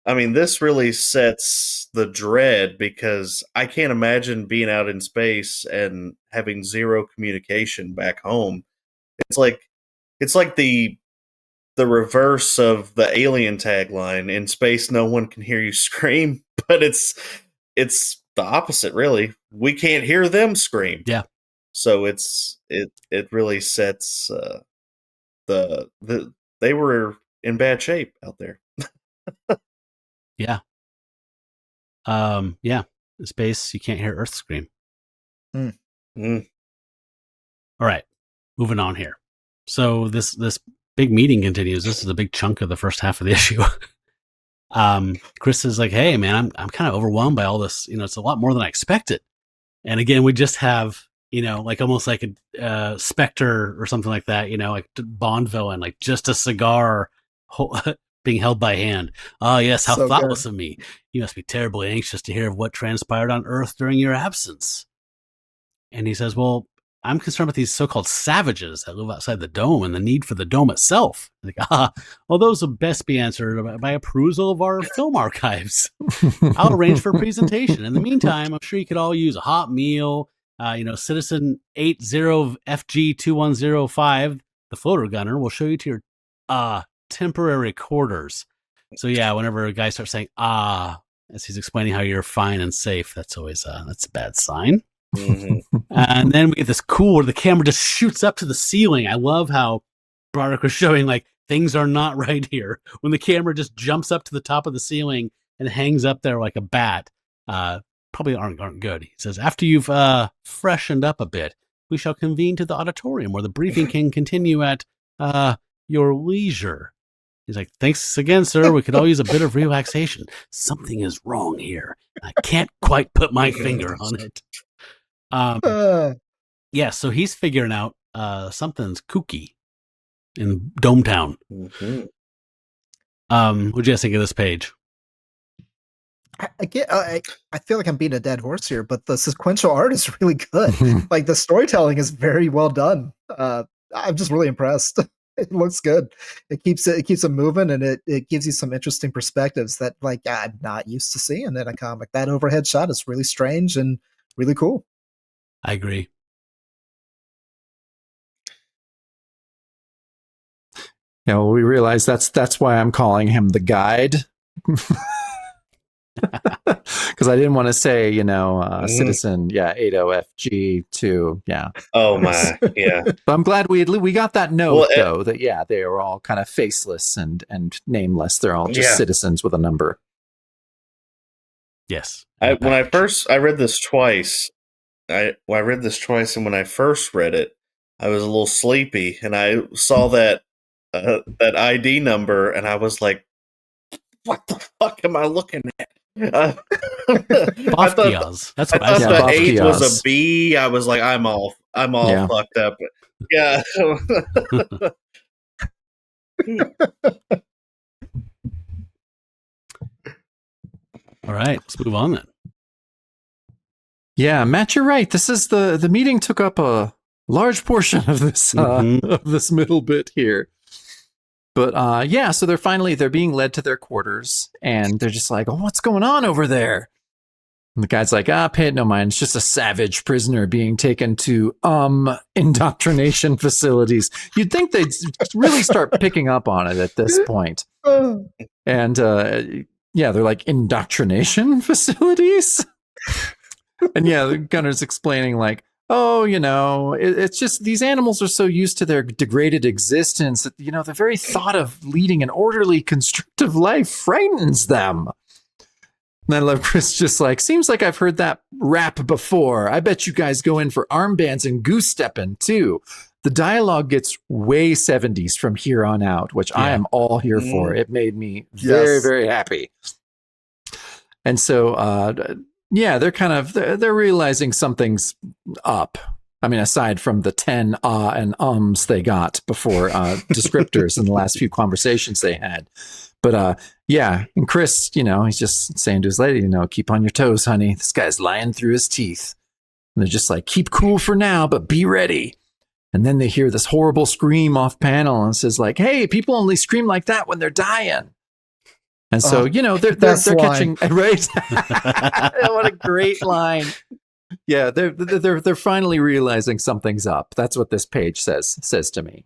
I mean, this really sets the dread, because I can't imagine being out in space and having zero communication back home. It's like the reverse of the Alien tagline: "In space, no one can hear you scream," but it's the opposite, really. We can't hear them scream. Yeah. So it really sets they were in bad shape out there. Yeah. In space, you can't hear Earth scream. Mm. All right, moving on here. So this big meeting continues. This is a big chunk of the first half of the issue. Chris is like, "Hey, man, I'm kind of overwhelmed by all this. It's a lot more than I expected." And again, we just have, like almost like a Spectre or something like that. Like Bond villain, like just a cigar being held by hand. "Oh, yes, how thoughtless of me. You must be terribly anxious to hear of what transpired on Earth during your absence." And he says, "Well, I'm concerned with these so-called savages that live outside the dome and the need for the dome itself." Like, well, those will best be answered by a perusal of our film archives. I'll arrange for a presentation. In the meantime, I'm sure you could all use a hot meal. Citizen 80FG2105, the floater gunner, will show you to your temporary quarters. So yeah, whenever a guy starts saying as he's explaining how you're fine and safe, that's always that's a bad sign. Mm-hmm. And then we get this cool where the camera just shoots up to the ceiling. I love how Broderick was showing like things are not right here when the camera just jumps up to the top of the ceiling and hangs up there like a bat. Probably aren't good. He says, "After you've freshened up a bit, we shall convene to the auditorium where the briefing can continue at your leisure." He's like, "Thanks again, sir. We could all use a bit of relaxation. Something is wrome here. I can't quite put my finger on it." So he's figuring out something's kooky in Dometown. Mm-hmm. What'd you guys think of this page? I feel like I'm beating a dead horse here, but the sequential art is really good. Like the storytelling is very well done. I'm just really impressed. It looks good. It keeps it moving, and it gives you some interesting perspectives that like I'm not used to seeing in a comic. That overhead shot is really strange and really cool. I agree. Yeah, well, we realize that's why I'm calling him the guide. Because I didn't want to say, Citizen, 80FG2, yeah. Oh my, yeah. But I'm glad we got that note, though, that they are all kind of faceless and nameless. They're all just citizens with a number. Yes. I read this twice. I read this twice, and when I first read it, I was a little sleepy, and I saw that ID number, and I was like, "What the fuck am I looking at?" I thought the 8 was a B. I was like, I'm all fucked up. Yeah. All right, let's move on then. Yeah, Matt, you're right. This is the meeting took up a large portion of this of this middle bit here. But so they're being led to their quarters, and they're just like, "Oh, what's going on over there?" And the guy's like, "Pay it no mind. It's just a savage prisoner being taken to indoctrination facilities." You'd think they'd really start picking up on it at this point. And they're like, "Indoctrination facilities?" And the gunner's explaining like, oh, it's just these animals are so used to their degraded existence that, the very thought of leading an orderly, constructive life frightens them. And I love Chris just like, seems like I've heard that rap before. I bet you guys go in for armbands and goose stepping too. The dialogue gets way 70s from here on out, which I am all here for. It made me very, very happy. And so, they're realizing something's up. I mean, aside from the 10 and ums they got before descriptors in the last few conversations they had. But and Chris, he's just saying to his lady, keep on your toes, honey. This guy's lying through his teeth. And they're just like, keep cool for now, but be ready. And then they hear this horrible scream off panel and says like, hey, people only scream like that when they're dying. And so, they're catching, right? What a great line. Yeah, they're finally realizing something's up. That's what this page says to me.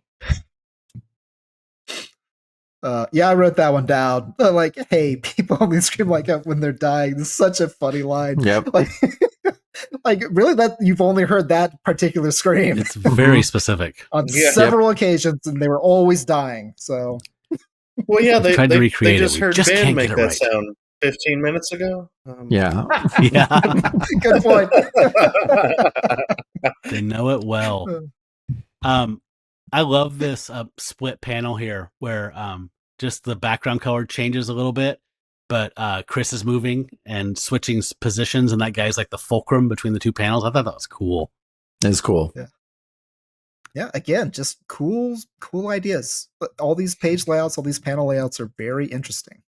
I wrote that one down. Like, hey, people only scream like that when they're dying. This is such a funny line. Yep. Like really, that you've only heard that particular scream. It's very specific on several occasions, and they were always dying. So, well, yeah, they tried to recreate they just it. heard Just Ben can't make get it that right. sound 15 minutes ago. Yeah. Good point. They know it well. I love this split panel here where just the background color changes a little bit, but Chris is moving and switching positions, and that guy's like the fulcrum between the two panels. I thought that was cool. It's cool. Yeah. Again, just cool ideas. All these page layouts, all these panel layouts are very interesting.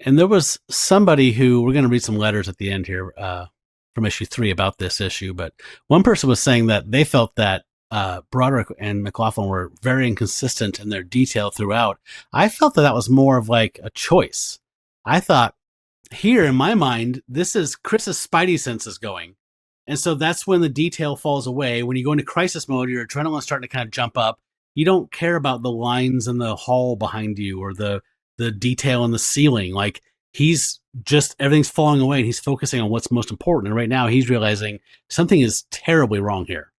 And there was somebody who, we're going to read some letters at the end here from issue 3 about this issue, but one person was saying that they felt that Broderick and McLaughlin were very inconsistent in their detail throughout. I felt that was more of like a choice. I thought here in my mind, this is Chris's spidey senses going. And so that's when the detail falls away. When you go into crisis mode, your adrenaline's starting to kind of jump up. You don't care about the lines in the hall behind you or the detail in the ceiling. Like everything's falling away and he's focusing on what's most important. And right now he's realizing something is terribly wrong here.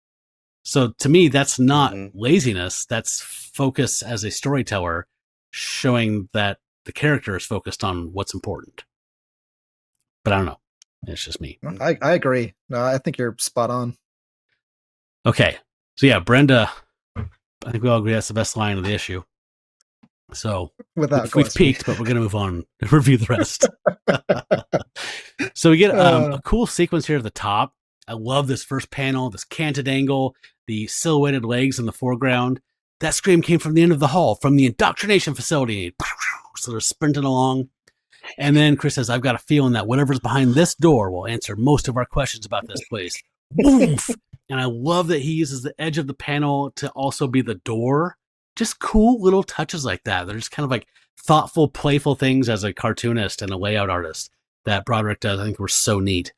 So to me, that's not laziness. That's focus as a storyteller, showing that the character is focused on what's important. But I don't know. It's just me. I agree. No, I think you're spot on. Okay. So yeah, Brenda, I think we all agree that's the best line of the issue. So we've peaked, but we're going to move on and review the rest. So we get a cool sequence here at the top. I love this first panel, this canted angle, the silhouetted legs in the foreground. That scream came from the end of the hall, from the indoctrination facility. So they're sprinting along. And then Chris says, I've got a feeling that whatever's behind this door will answer most of our questions about this place. Woof! And I love that he uses the edge of the panel to also be the door. Just cool little touches like that. They're just kind of like thoughtful, playful things as a cartoonist and a layout artist that Broderick does. I think were so neat.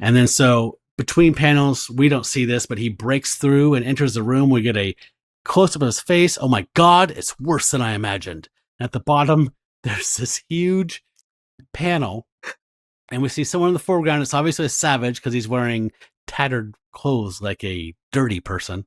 And then so between panels, we don't see this, but he breaks through and enters the room. We get a close-up of his face. Oh my God, it's worse than I imagined. And at the bottom, there's this huge panel, and we see someone in the foreground. It's obviously a savage because he's wearing tattered clothes like a dirty person.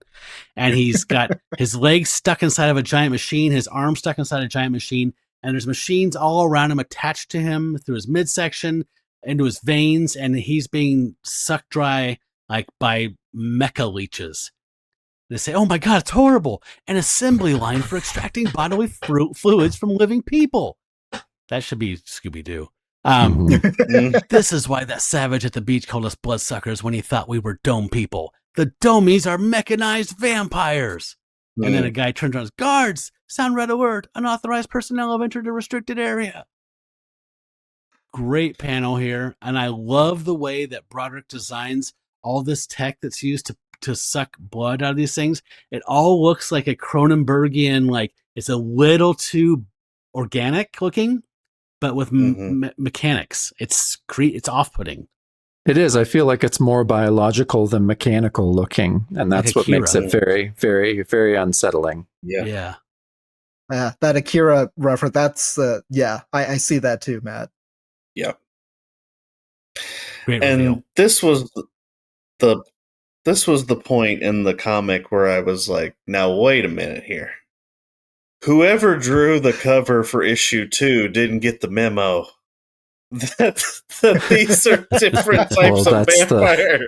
And he's got his legs stuck inside of a giant machine, his arms stuck inside a giant machine, and there's machines all around him attached to him through his midsection, into his veins, and he's being sucked dry like by mecha leeches. They say, oh my God, it's horrible. An assembly line for extracting bodily fluids from living people. That should be Scooby-Doo. This is why that savage at the beach called us bloodsuckers when he thought we were dome people. The domies are mechanized vampires. And then a guy turns around and says, guards, sound red alert. Unauthorized personnel have entered a restricted area. Great panel here. And I love the way that Broderick designs all this tech that's used to suck blood out of these things. It all looks like a Cronenbergian, like it's a little too organic looking, but with mechanics. It's off-putting. It is. I feel like it's more biological than mechanical looking, and that's what makes it very, very, very unsettling. Yeah. That Akira reference. That's I see that too, Matt. Yeah. Great and reveal. This was the this was the point in the comic where I was like, now wait a minute here. Whoever drew the cover for issue 2 didn't get the memo that these are different types of vampire.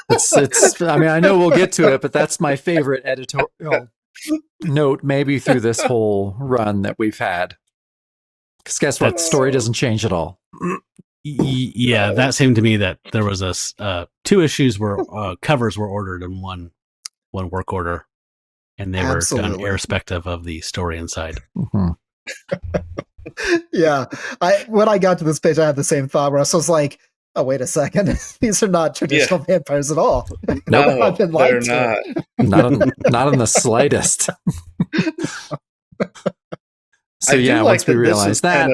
It's. I mean, I know we'll get to it, but that's my favorite editorial note, maybe through this whole run that we've had. Because guess what? The story doesn't change at all. Yeah, that seemed to me that there was a 2 issues where covers were ordered in one work order, and they were done irrespective of the story inside. Mm-hmm. Yeah, when I got to this page, I had the same thought where I was like, "Oh, wait a second, these are not traditional vampires at all." No, I've been lied they're to. not in the slightest. So yeah, once we realized that,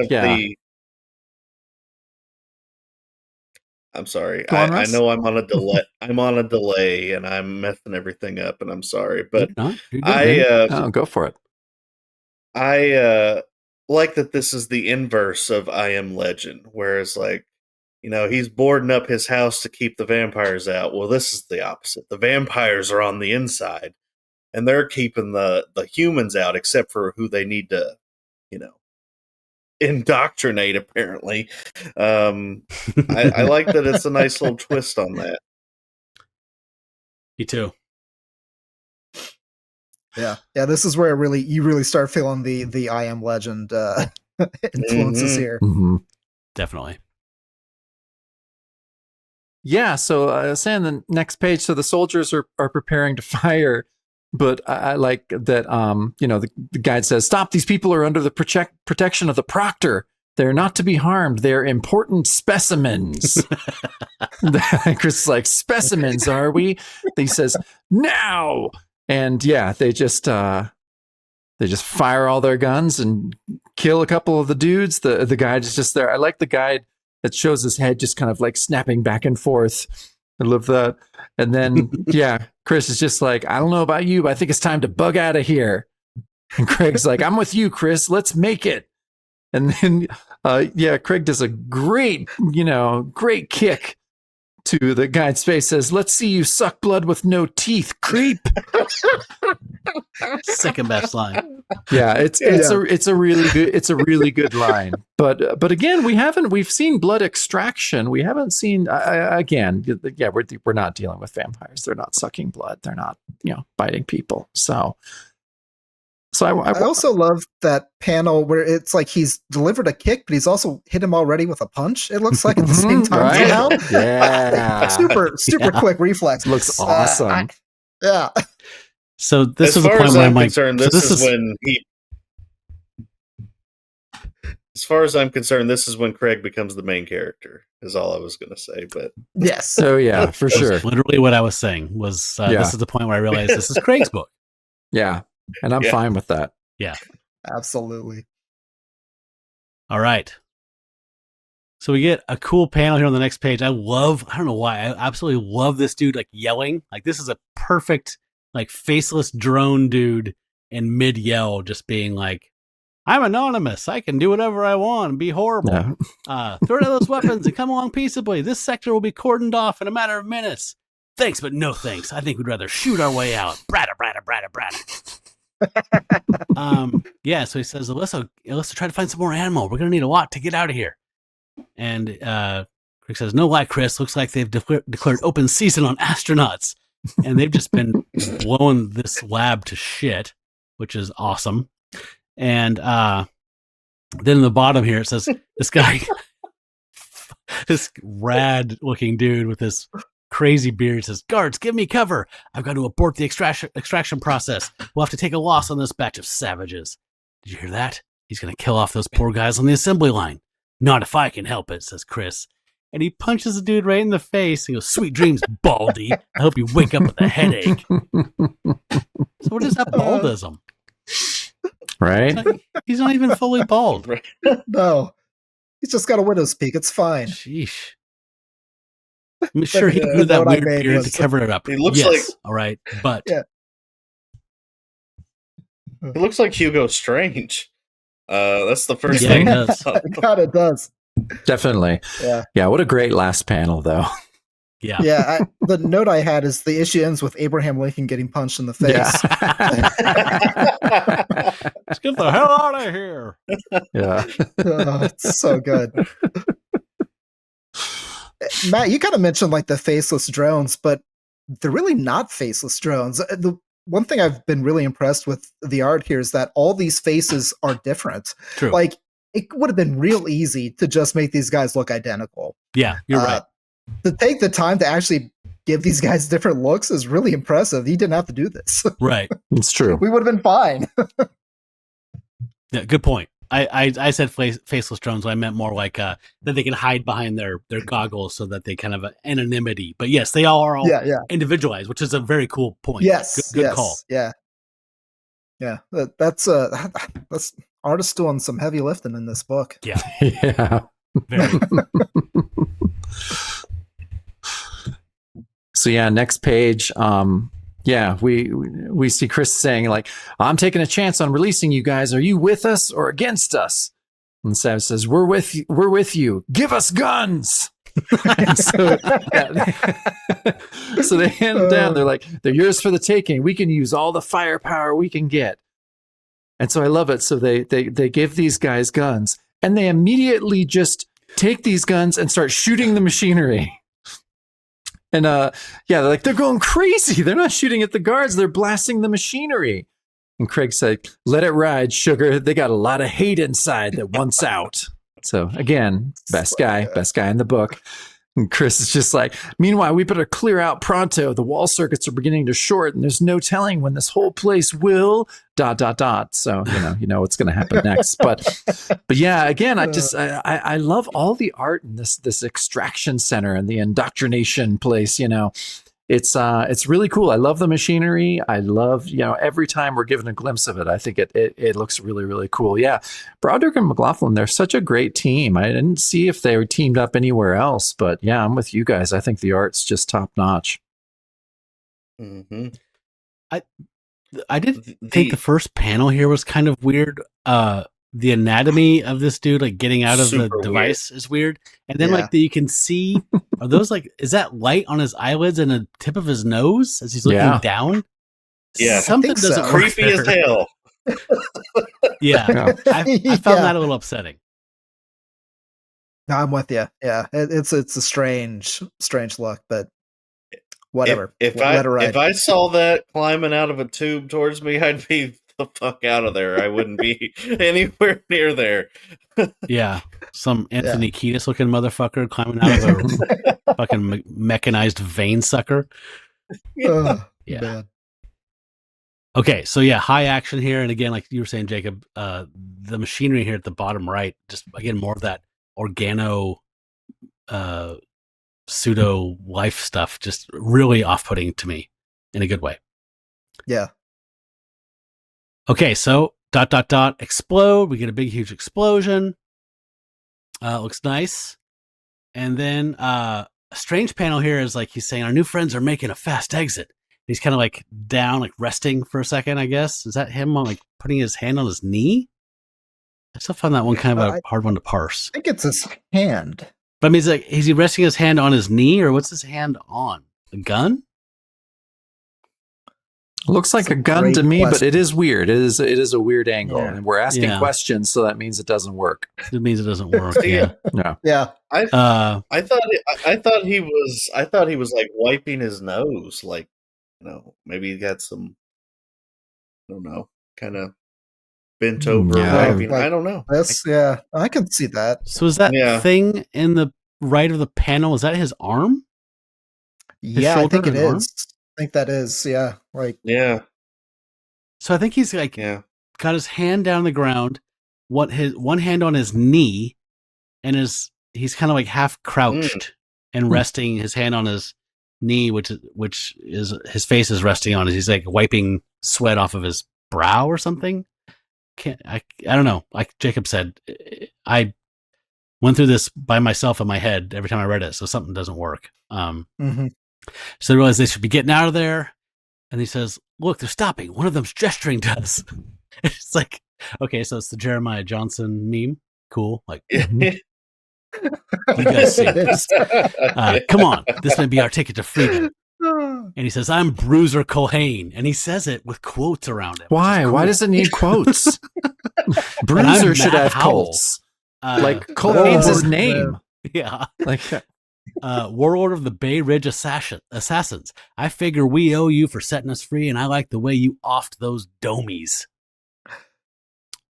I'm sorry. On, I know I'm on a delay. I'm on a delay, and I'm messing everything up, and I'm sorry. But go for it. I like that this is the inverse of I Am Legend, whereas he's boarding up his house to keep the vampires out. Well, this is the opposite. The vampires are on the inside, and they're keeping the humans out, except for who they need to, indoctrinate, apparently. I like that it's a nice little twist on that. Me too. Yeah, this is where you really start feeling the I Am Legend influences here. Mm-hmm. Definitely. Yeah, so saying the next page, so the soldiers are preparing to fire, but I like that, the guide says, "Stop, these people are under the protection of the proctor. They're not to be harmed. They're important specimens." Chris is like, "Specimens, are we?" He says, "Now!" And yeah, they just fire all their guns and kill a couple of the dudes. The guide is just there. I like the guide that shows his head just kind of like snapping back and forth. I love that. And then, yeah, Chris is just like, "I don't know about you, but I think it's time to bug out of here." And Craig's like, "I'm with you, Chris. Let's make it." And then, Craig does a great kick to the guide's face, says, "Let's see you suck blood with no teeth, creep." Second best line. Yeah, it's a really good line. But again, we've seen blood extraction. We haven't seen we're not dealing with vampires. They're not sucking blood. They're not biting people. So I also love that panel where it's like he's delivered a kick, but he's also hit him already with a punch. It looks like at the same time. Right? Somehow. Yeah, super quick reflex. Looks awesome. Yeah. So this is the point where I'm like, as far as I'm concerned, this is when Craig becomes the main character, is all I was going to say. But yes. So yeah, for sure. Literally what I was saying was this is the point where I realized this is Craig's book. Yeah. And I'm fine with that. Yeah. Absolutely. All right. So we get a cool panel here on the next page. I don't know why, I absolutely love this dude like yelling. Like this is a perfect like faceless drone dude in mid yell just being like, "I'm anonymous. I can do whatever I want and be horrible. Yeah. Throw down those weapons and come along peaceably. This sector will be cordoned off in a matter of minutes. Thanks, but no thanks. I think we'd rather shoot our way out. Brada, brada, brada, brada." So he says, let's try to find some more animal. We're gonna need a lot to get out of here. And Crick says, "No lie, Chris. Looks like they've declared open season on astronauts, and they've just been blowing this lab to shit, which is awesome." And then in the bottom here it says, this guy, this rad looking dude with this crazy beard says, "Guards, give me cover. I've got to abort the extraction process. We'll have to take a loss on this batch of savages." Did you hear that? He's going to kill off those poor guys on the assembly line. "Not if I can help it," says Chris. And he punches the dude right in the face and goes, "Sweet dreams, Baldy. I hope you wake up with a headache." So what is that baldism? Right? He's not even fully bald. No. He's just got a widow's peak. It's fine. Sheesh. I'm sure he grew that weird beard to cover it up. He looks like, all right, but he looks like Hugo Strange. That's the first thing. It does. God, it does. Definitely. Yeah. Yeah. What a great last panel, though. Yeah. Yeah, the note I had is the issue ends with Abraham Lincoln getting punched in the face. Let's get the hell out of here. Yeah. Oh, it's so good. Matt, you kind of mentioned like the faceless drones, but they're really not faceless drones. The one thing I've been really impressed with the art here is that all these faces are different. True. Like, it would have been real easy to just make these guys look identical. Yeah, you're right. To take the time to actually give these guys different looks is really impressive. He didn't have to do this. Right. It's true. We would have been fine. Yeah, good point. I said faceless drones. I meant more like that they can hide behind their goggles so that they kind of anonymity. But yes, they are all individualized, which is a very cool point. Yes. Good call. Yeah. Yeah. That's artists doing some heavy lifting in this book. Yeah. Yeah. Very. So yeah, next page. We see Chris saying like, "I'm taking a chance on releasing you guys. Are you with us or against us?" And Sav says, "We're with you. We're with you. Give us guns." So they hand them down. They're like, "They're yours for the taking. We can use all the firepower we can get." And so I love it. So they give these guys guns, and they immediately just take these guns and start shooting the machinery. And they're going crazy. They're not shooting at the guards. They're blasting the machinery. And Craig said, "Let it ride, sugar. They got a lot of hate inside that wants out." So again, best guy in the book. And Chris is just like, "Meanwhile, we better clear out pronto. The wall circuits are beginning to short, and there's no telling when this whole place will ... So you know what's going to happen next. But yeah, again, I love all the art in this extraction center and the indoctrination place. It's really cool. I love the machinery. I love every time we're given a glimpse of it. I think it looks really, really cool. Yeah, Broderick and McLaughlin, they're such a great team. I didn't see if they were teamed up anywhere else, but yeah, I'm with you guys. I think the art's just top notch. Mm-hmm. I did think the first panel here was kind of weird. The anatomy of this dude like getting out of the device is weird, and then you can see are those is that light on his eyelids and the tip of his nose as he's looking down? Yeah, something doesn't work creepy as hell. Yeah. I found that a little upsetting. No, I'm with you. Yeah, it's a strange look, but whatever. If I saw that climbing out of a tube towards me, I'd be the fuck out of there. I wouldn't be anywhere near there. Yeah, some Anthony Kiedis looking motherfucker climbing out of a fucking mechanized vein sucker. Yeah. Okay, so high action here, and again, like you were saying, Jacob, the machinery here at the bottom right, just again more of that organo, pseudo life stuff, just really off-putting to me in a good way. Yeah. Okay, so ... explode. We get a big, huge explosion. Looks nice. And then a strange panel here is he's saying, "Our new friends are making a fast exit." He's kind of down, resting for a second, I guess. Is that him putting his hand on his knee? I still found that one kind of a hard one to parse. I think it's his hand. But I mean, is he resting his hand on his knee, or what's his hand on? A gun? Looks like a gun to me, but it is weird. It is a weird angle, and we're asking questions, so that means it doesn't work. It means it doesn't work. Yeah. I thought he was wiping his nose, maybe he got some, I don't know, kind of bent over wiping. I don't know. I can see that. So is that thing in the right of the panel? Is that his arm? I think it is. I think that is, So I think he's got his hand down the ground, one hand on his knee, and he's kind of half crouched and resting his hand on his knee, which is his face is resting on it. He's wiping sweat off of his brow or something. I don't know. Like Jacob said, I went through this by myself in my head every time I read it, so something doesn't work. So they realize they should be getting out of there, and he says, "Look, they're stopping. One of them's gesturing to us." It's okay, so it's the Jeremiah Johnson meme. Cool. You guys see this. Come on, this may be our ticket to freedom. And he says, I'm Bruiser Culhane. And he says it with quotes around him. Why? Cool. Why does it need quotes? Bruiser should have quotes. Like Culhane's his name. Yeah. Like Warlord of the Bay Ridge Assassins. I figure we owe you for setting us free, and I like the way you offed those domies.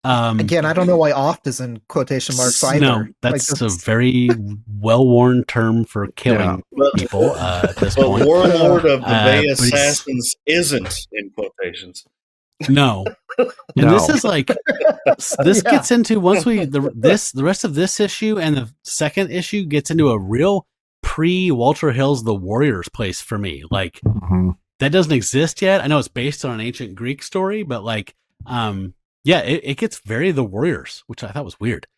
Again, I don't know why "oft" is in quotation marks either. No, that's a very well-worn term for killing people at this point. Warlord of the Bay Assassins isn't in quotations. No. And this is like, this gets into, once the rest of this issue and the second issue gets into a real pre-Walter Hill's The Warriors place for me. Like, that doesn't exist yet. I know it's based on an ancient Greek story, but like, it gets very The Warriors, which I thought was weird.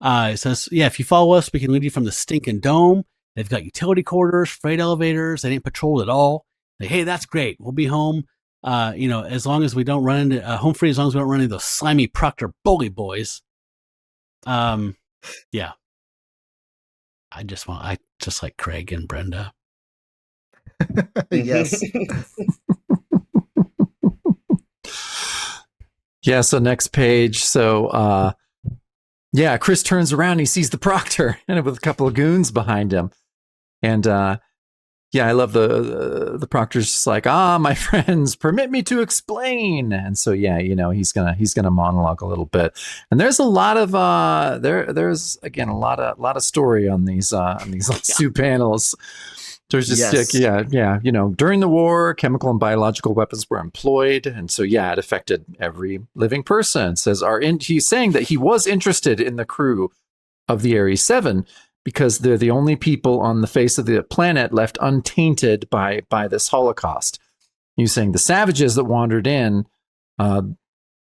It says, if you follow us, we can lead you from the stinking dome. They've got utility quarters, freight elevators. They ain't patrolled at all. Like, hey, that's great. We'll be home. As long as we don't run into home free, as long as we don't run into those slimy Proctor bully boys. I just like Craig and Brenda. Yes. Yeah, so next page. So, Chris turns around, he sees the Proctor and with a couple of goons behind him. And, I love the Proctor's just like, my friends, permit me to explain. And so, he's gonna monologue a little bit. And there's a lot of, there's again, a lot of story on these last two panels. There's just during the war, chemical and biological weapons were employed, and so it affected every living person. It says he's saying that he was interested in the crew of the Ares 7 because they're the only people on the face of the planet left untainted by this Holocaust. He's saying the savages that wandered in,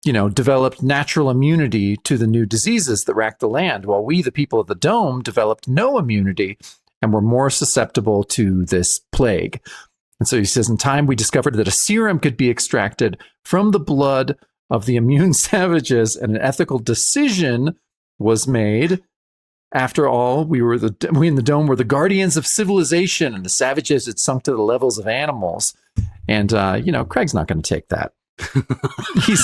developed natural immunity to the new diseases that racked the land, while we, the people of the dome, developed no immunity and were more susceptible to this plague. And so he says, in time, we discovered that a serum could be extracted from the blood of the immune savages, and an ethical decision was made. After all, we in the dome were the guardians of civilization, and the savages had sunk to the levels of animals. And, Craig's not going to take that. He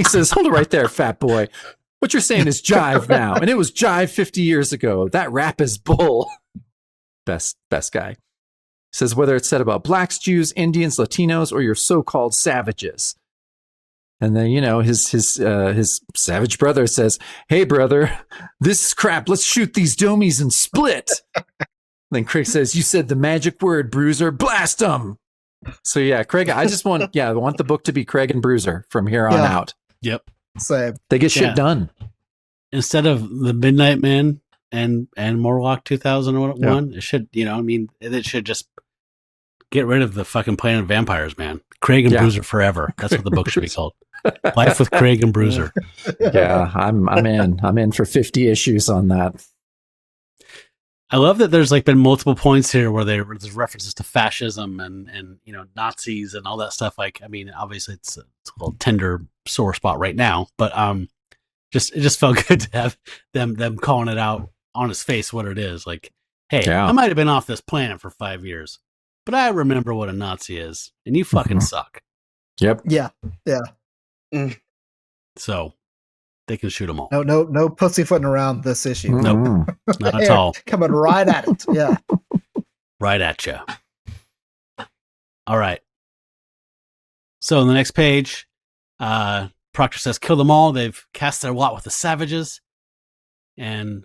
says, hold it right there, fat boy. What you're saying is jive now, and it was jive 50 years ago. That rap is bull. Best guy. Says whether it's said about blacks, Jews, Indians, Latinos, or your so-called savages. And then, his savage brother says, hey, brother, this is crap. Let's shoot these domies and split. Then Craig says, you said the magic word, Bruiser. Blast them. So, Craig, I just want the book to be Craig and Bruiser from here on out. Yep. Same. They get shit done. Instead of the Midnight Men and Morlock 2001, it should, it should just get rid of the fucking Planet of Vampires, man. Craig and Bruiser forever. That's what the book should be called. Life with Craig and Bruiser. Yeah, I'm in. I'm in for 50 issues on that. I love that there's been multiple points here where there's references to fascism and Nazis and all that stuff. Obviously it's a little tender sore spot right now, but it just felt good to have them calling it out on his face what it is. Like, hey, I might have been off this planet for 5 years, but I remember what a Nazi is, and you fucking suck. Yep. Yeah. So they can shoot them all. No pussyfooting around this issue. Nope, not at all. Coming right at it. Yeah. Right at you. All right. So on the next page, Proctor says, kill them all. They've cast their lot with the savages. And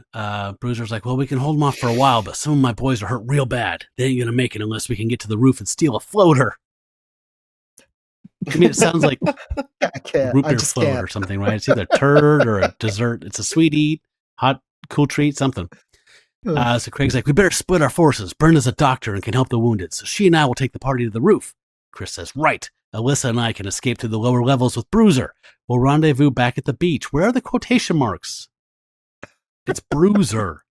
Bruiser's like, well, we can hold them off for a while, but some of my boys are hurt real bad. They ain't going to make it unless we can get to the roof and steal a floater. It sounds like root beer float or something, right? It's either a turd or a dessert. It's a sweet eat, hot, cool treat, something. So Craig's like, we better split our forces. Brenda's a doctor and can help the wounded, so she and I will take the party to the roof. Chris says, right. Alyssa and I can escape to the lower levels with Bruiser. We'll rendezvous back at the beach. Where are the quotation marks? It's Bruiser.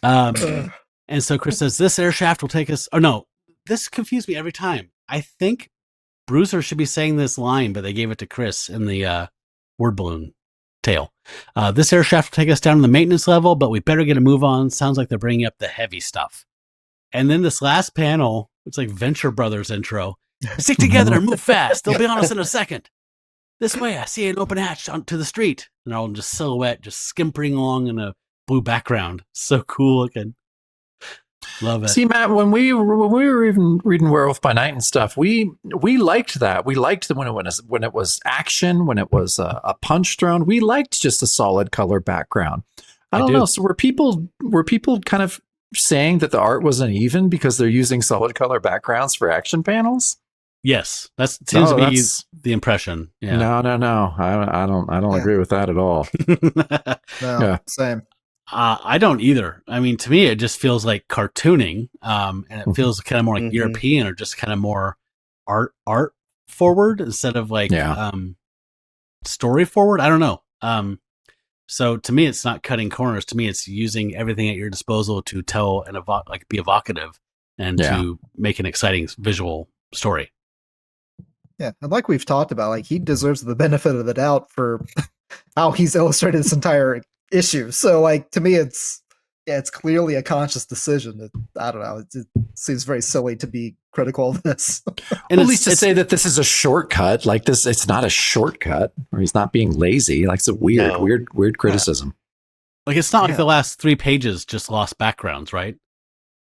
And so Chris says, this air shaft will take us... Oh, no. This confused me every time. I think Bruiser should be saying this line, but they gave it to Chris in the word balloon tale. This air shaft will take us down to the maintenance level, but we better get a move on. Sounds like they're bringing up the heavy stuff. And then this last panel, it's like Venture Brothers intro. Stick together and move fast. They'll be on us in a second. This way, I see an open hatch onto the street. And all just silhouette, just skimpering along in a blue background. So cool looking. Love it. See, Matt, when we were even reading Werewolf by Night and stuff, we liked that. We liked when it was action, when it was a punch thrown. We liked just a solid color background. I don't know. So were people kind of saying that the art was uneven because they're using solid color backgrounds for action panels? Yes, that seems to be the impression. Yeah. No. I don't agree with that at all. Same. I don't either. I mean, to me, it just feels like cartooning, and it feels kind of more like European, or just kind of more art forward instead of like story forward. I don't know. So to me, it's not cutting corners. To me, it's using everything at your disposal to tell and be evocative and to make an exciting visual story. Yeah, and like we've talked about, like he deserves the benefit of the doubt for how he's illustrated this entire issue. So, like to me, it's clearly a conscious decision. I don't know. It seems very silly to be critical of this. And at least to say that this is a shortcut, like this, it's not a shortcut, or he's not being lazy. Like it's a weird criticism. Like it's not like the last 3 pages just lost backgrounds, right?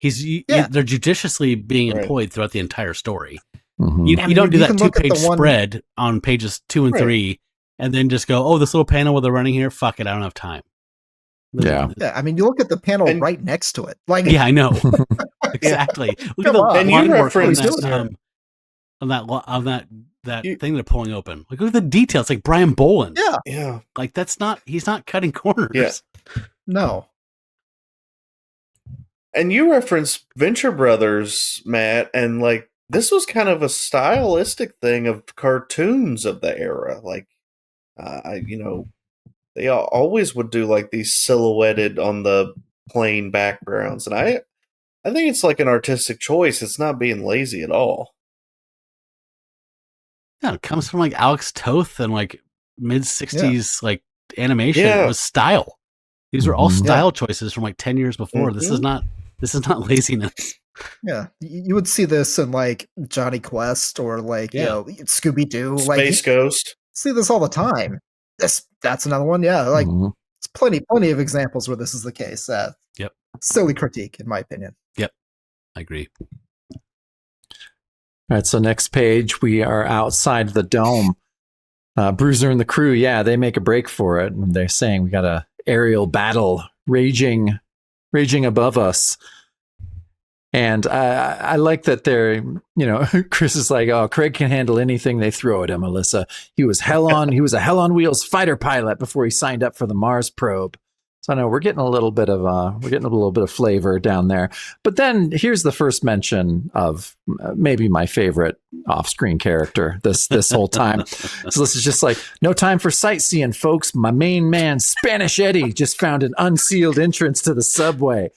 They're judiciously being employed throughout the entire story. You don't do that 2-page spread on pages 2 and 3 and then just go, oh, this little panel where they're running here, fuck it, I don't have time. Yeah. I mean, you look at the panel right next to it. Like, yeah, I know. Exactly. Look at the line work on that thing they're pulling open. Like, look at the details. Like Brian Boland. Yeah. Like he's not cutting corners. Yeah. No. And you referenced Venture Brothers, Matt, and like this was kind of a stylistic thing of cartoons of the era. Like, they always would do like these silhouetted on the plain backgrounds, and I think it's like an artistic choice. It's not being lazy at all. Yeah, it comes from like Alex Toth and like mid-60s like animation. It was style. These were all style choices from like 10 years before. This is not laziness. Yeah, you would see this in like Johnny Quest or like Scooby Doo, like Space Ghost. See this all the time. That's another one. Yeah, like it's plenty of examples where this is the case. Yep. Silly critique, in my opinion. Yep, I agree. All right, so next page, we are outside the dome. Bruiser and the crew, they make a break for it, and they're saying we got a aerial battle raging above us. And I like that they're, Chris is like, oh, Craig can handle anything they throw at him, Alyssa. He was a hell on wheels fighter pilot before he signed up for the Mars probe. So I know we're getting a little bit of flavor down there. But then here's the first mention of maybe my favorite off-screen character this whole time. So this is just like, no time for sightseeing, folks. My main man, Spanish Eddie, just found an unsealed entrance to the subway.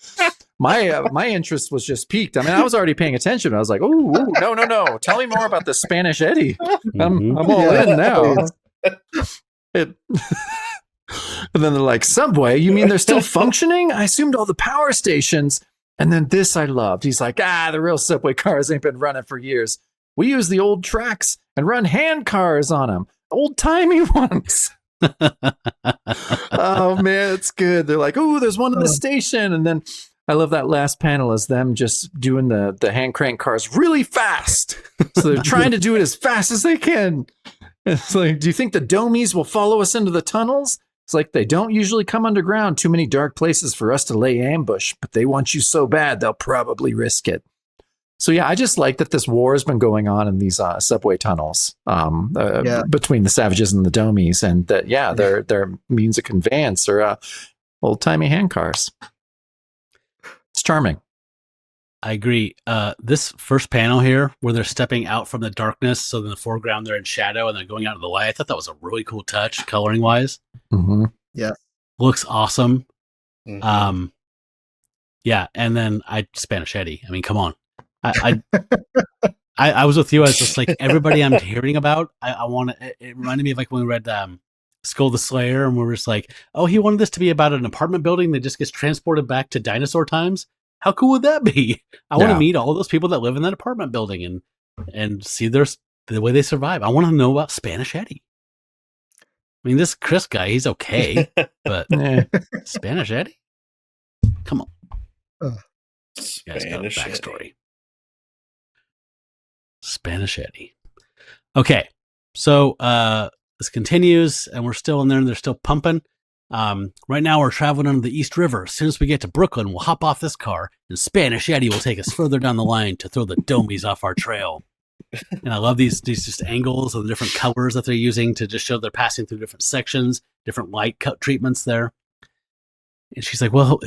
My interest was just piqued. I mean, I was already paying attention. I was like, "Ooh, no! Tell me more about the Spanish Eddie. I'm all in now." And then they're like, "Subway? You mean they're still functioning? I assumed all the power stations." And then this I loved. He's like, the real subway cars ain't been running for years. We use the old tracks and run hand cars on them, old timey ones." Oh man, it's good. They're like, "Ooh, there's one in the station," and then. I love that last panel as them just doing the hand crank cars really fast. So they're trying to do it as fast as they can. It's like, do you think the domies will follow us into the tunnels? It's like, they don't usually come underground. Too many dark places for us to lay ambush, but they want you so bad, they'll probably risk it. So yeah, I just like that this war has been going on in these subway tunnels between the savages and the domies, and that, their means of conveyance are old-timey hand cars. It's charming. I agree. This first panel here, where they're stepping out from the darkness, so in the foreground they're in shadow and they're going out of the light. I thought that was a really cool touch, coloring wise. Yeah, looks awesome. And then Spanish Eddie. I mean, come on. I was with you. I was just like, everybody I'm hearing about. I want to. It reminded me of like when we read Skull the Slayer, and we're just like, oh, he wanted this to be about an apartment building that just gets transported back to dinosaur times. How cool would that be? I want to meet all those people that live in that apartment building and see the way they survive. I want to know about Spanish Eddie. I mean, this Chris guy, he's okay, but Spanish Eddie? Come on. Guy's got a backstory. Eddie. Spanish Eddie. Okay, so this continues, and we're still in there, and they're still pumping. Right now, we're traveling under the East River. As soon as we get to Brooklyn, we'll hop off this car, and Spanish Eddie will take us further down the line to throw the domies off our trail. And I love these just angles and the different colors that they're using to just show they're passing through different sections, different light cut treatments there. And she's like, well,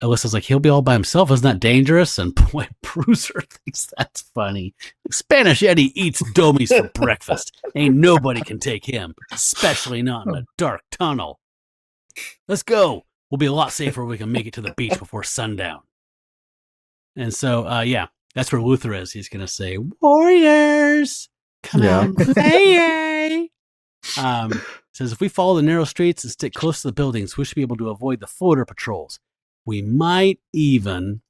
Alyssa's like, he'll be all by himself. Isn't that dangerous? And boy, Bruiser thinks that's funny. Spanish Eddie eats domies for breakfast. Ain't nobody can take him, especially not in a dark tunnel. Let's go. We'll be a lot safer if we can make it to the beach before sundown. And so, that's where Luther is. He's going to say, warriors, come out and play. Says, if we follow the narrow streets and stick close to the buildings, we should be able to avoid the floater patrols. We might even,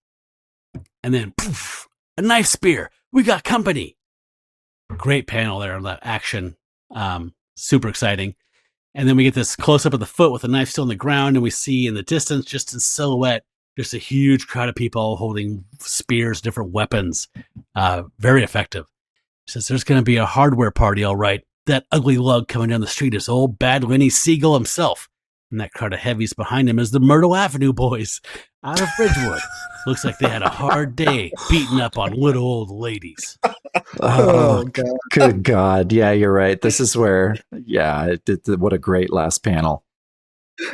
and then poof, a knife spear. We got company. Great panel there on that action. Super exciting. And then we get this close up of the foot with the knife still in the ground, and we see in the distance, just in silhouette, just a huge crowd of people holding spears, different weapons. Very effective. Says there's going to be a hardware party, all right. That ugly lug coming down the street is old bad Lenny Siegel himself. And that crowd of heavies behind him is the Myrtle Avenue boys out of Ridgewood. Looks like they had a hard day beating up on little old ladies. Oh, God. Good God. Yeah, you're right. This is where, what a great last panel.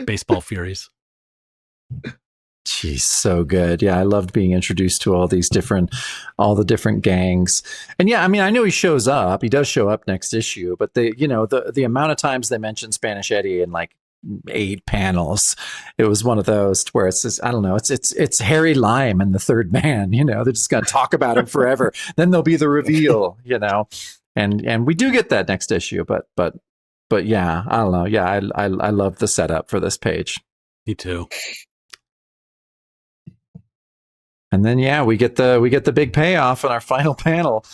Baseball Furies. Jeez, so good. Yeah, I loved being introduced to all the different gangs. And yeah, I mean, I know he shows up. He does show up next issue, but the amount of times they mention Spanish Eddie in like 8 panels, it was one of those where it's just, I don't know, it's Harry Lime and the Third Man, they're just going to talk about him forever. Then there'll be the reveal, and we do get that next issue, but yeah, I don't know. Yeah, I love the setup for this page. Me too. And then we get the big payoff in our final panel.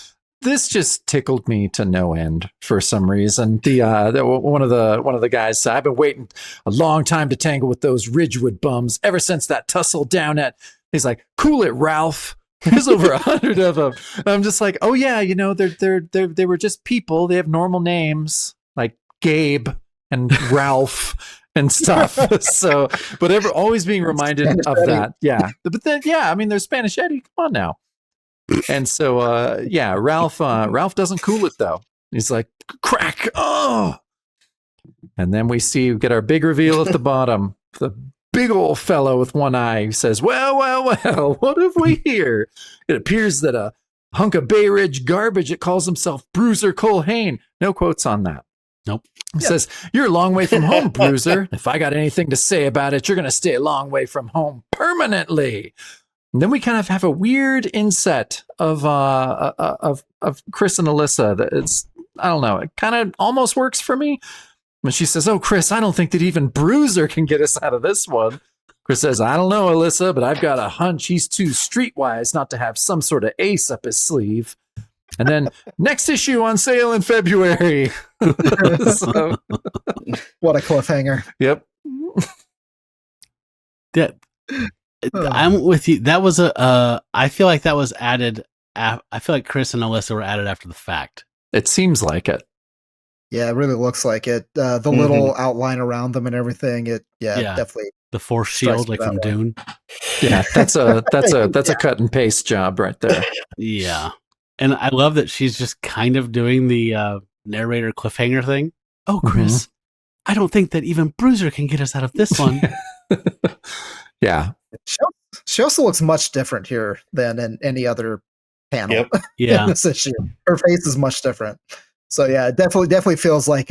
This just tickled me to no end for some reason. One of the guys said, I've been waiting a long time to tangle with those Ridgewood bums ever since that tussle down at. He's like, cool it, Ralph. There's over 100 of them. I'm just like, oh yeah, they were just people. They have normal names like Gabe and Ralph. And stuff. So, but always being reminded of that. Yeah. But then, I mean, there's Spanish Eddie. Come on now. And so, Ralph doesn't cool it though. He's like, crack. Oh. And then we get our big reveal at the bottom. The big old fellow with one eye says, well, what have we here? It appears that a hunk of Bay Ridge garbage, it calls himself Bruiser Colhane. No quotes on that. Nope. He says, you're a long way from home, Bruiser. If I got anything to say about it, you're going to stay a long way from home permanently. And then we kind of have a weird inset of Chris and Alyssa. That it's, I don't know, it kind of almost works for me. When she says, oh, Chris, I don't think that even Bruiser can get us out of this one. Chris says, I don't know, Alyssa, but I've got a hunch he's too streetwise not to have some sort of ace up his sleeve. And then next issue on sale in February. So, what a cliffhanger. Yep. Yeah, I'm with you. That was I feel like that was added. I feel like Chris and Alyssa were added after the fact. It seems like it. Yeah, it really looks like it. The little outline around them and everything. Definitely. The force shield, like from Dune. Yeah, that's a cut and paste job right there. Yeah. And I love that she's just kind of doing the narrator cliffhanger thing. Oh, Chris, I don't think that even Bruiser can get us out of this one. Yeah. She also looks much different here than in any other panel. Yep. Yeah. In this issue. Her face is much different. So yeah, it definitely feels like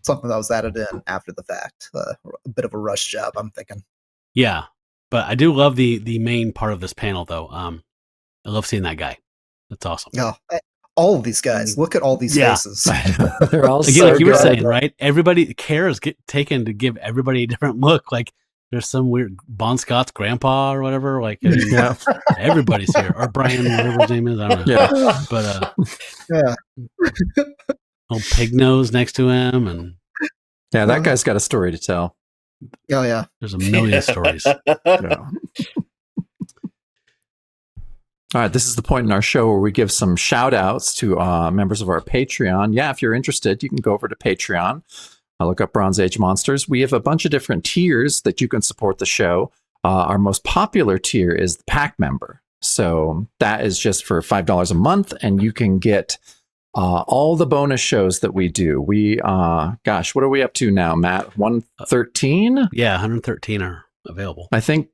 something that was added in after the fact. A bit of a rush job, I'm thinking. Yeah. But I do love the main part of this panel, though. I love seeing that guy. That's awesome. Oh, all of these guys. Look at all these Yeah. faces. They're all Again, so like you were good. saying, right? Everybody cares get taken to give everybody a different look. Like there's some weird Bon Scott's grandpa or whatever. Like I mean, Yeah. everybody's here, or Brian, whatever his name is. I don't know. Yeah. But Yeah. old pig nose next to him, and Yeah, that guy's got a story to tell. Oh yeah. there's a million stories. Yeah. All right, this is the point in our show where we give some shout outs to members of our Patreon. Yeah, if you're interested, you can go over to Patreon. Look up Bronze Age Monsters. We have a bunch of different tiers that you can support the show. Our most popular tier is the Pack member. So that is just for $5 a month, and you can get all the bonus shows that we do. We, gosh, what are we up to now, Matt? 113? Yeah, 113 are available. I think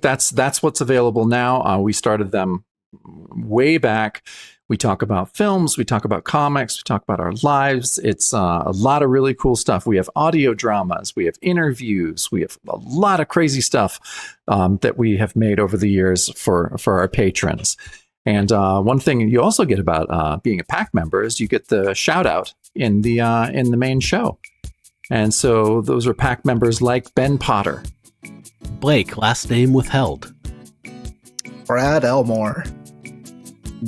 that's what's available now. We started them way back. We talk about films, we talk about comics, we talk about our lives. It's a lot of really cool stuff. We have audio dramas, we have interviews, we have a lot of crazy stuff that we have made over the years for our patrons. And one thing you also get about being a Pack member is you get the shout out in the main show. And so those are Pack members like Ben Potter, Blake, last name withheld. Brad Elmore.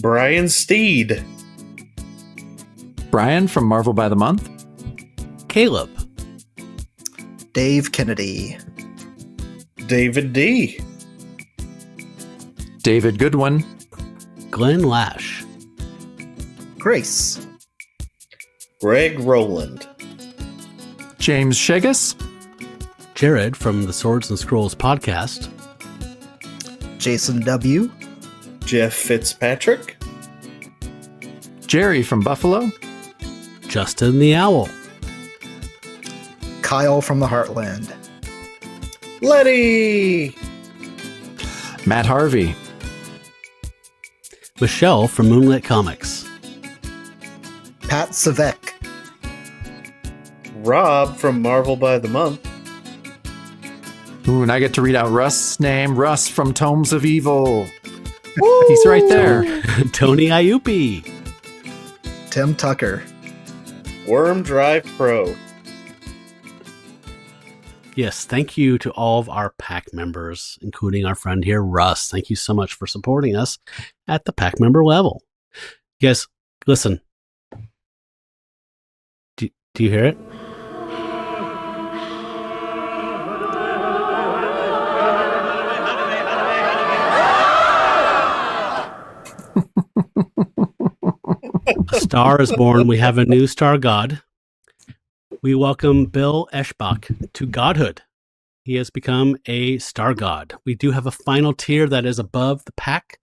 Brian Steed. Brian from Marvel by the Month, Caleb, Dave Kennedy. David D. David Goodwin, Glenn Lash, Grace. Greg Rowland. James Shegus, Jared from the Swords and Scrolls podcast, Jason W. Jeff Fitzpatrick. Jerry from Buffalo, Justin the Owl, Kyle from the Heartland. Letty. Matt Harvey, Michelle from Moonlit Comics, Pat Savek. Rob from Marvel by the Month. Ooh, and I get to read out Russ' name, Russ from Tomes of Evil. He's right there. Tony Iupi, Tim Tucker. Worm Drive Pro. Yes, thank you to all of our Pack members, including our friend here, Russ. Thank you so much for supporting us at the Pack member level. You guys, listen. Do you hear it? A star is born. We have a new star god. We welcome Bill Eschbach to godhood. He has become a star god. We do have a final tier that is above the pack.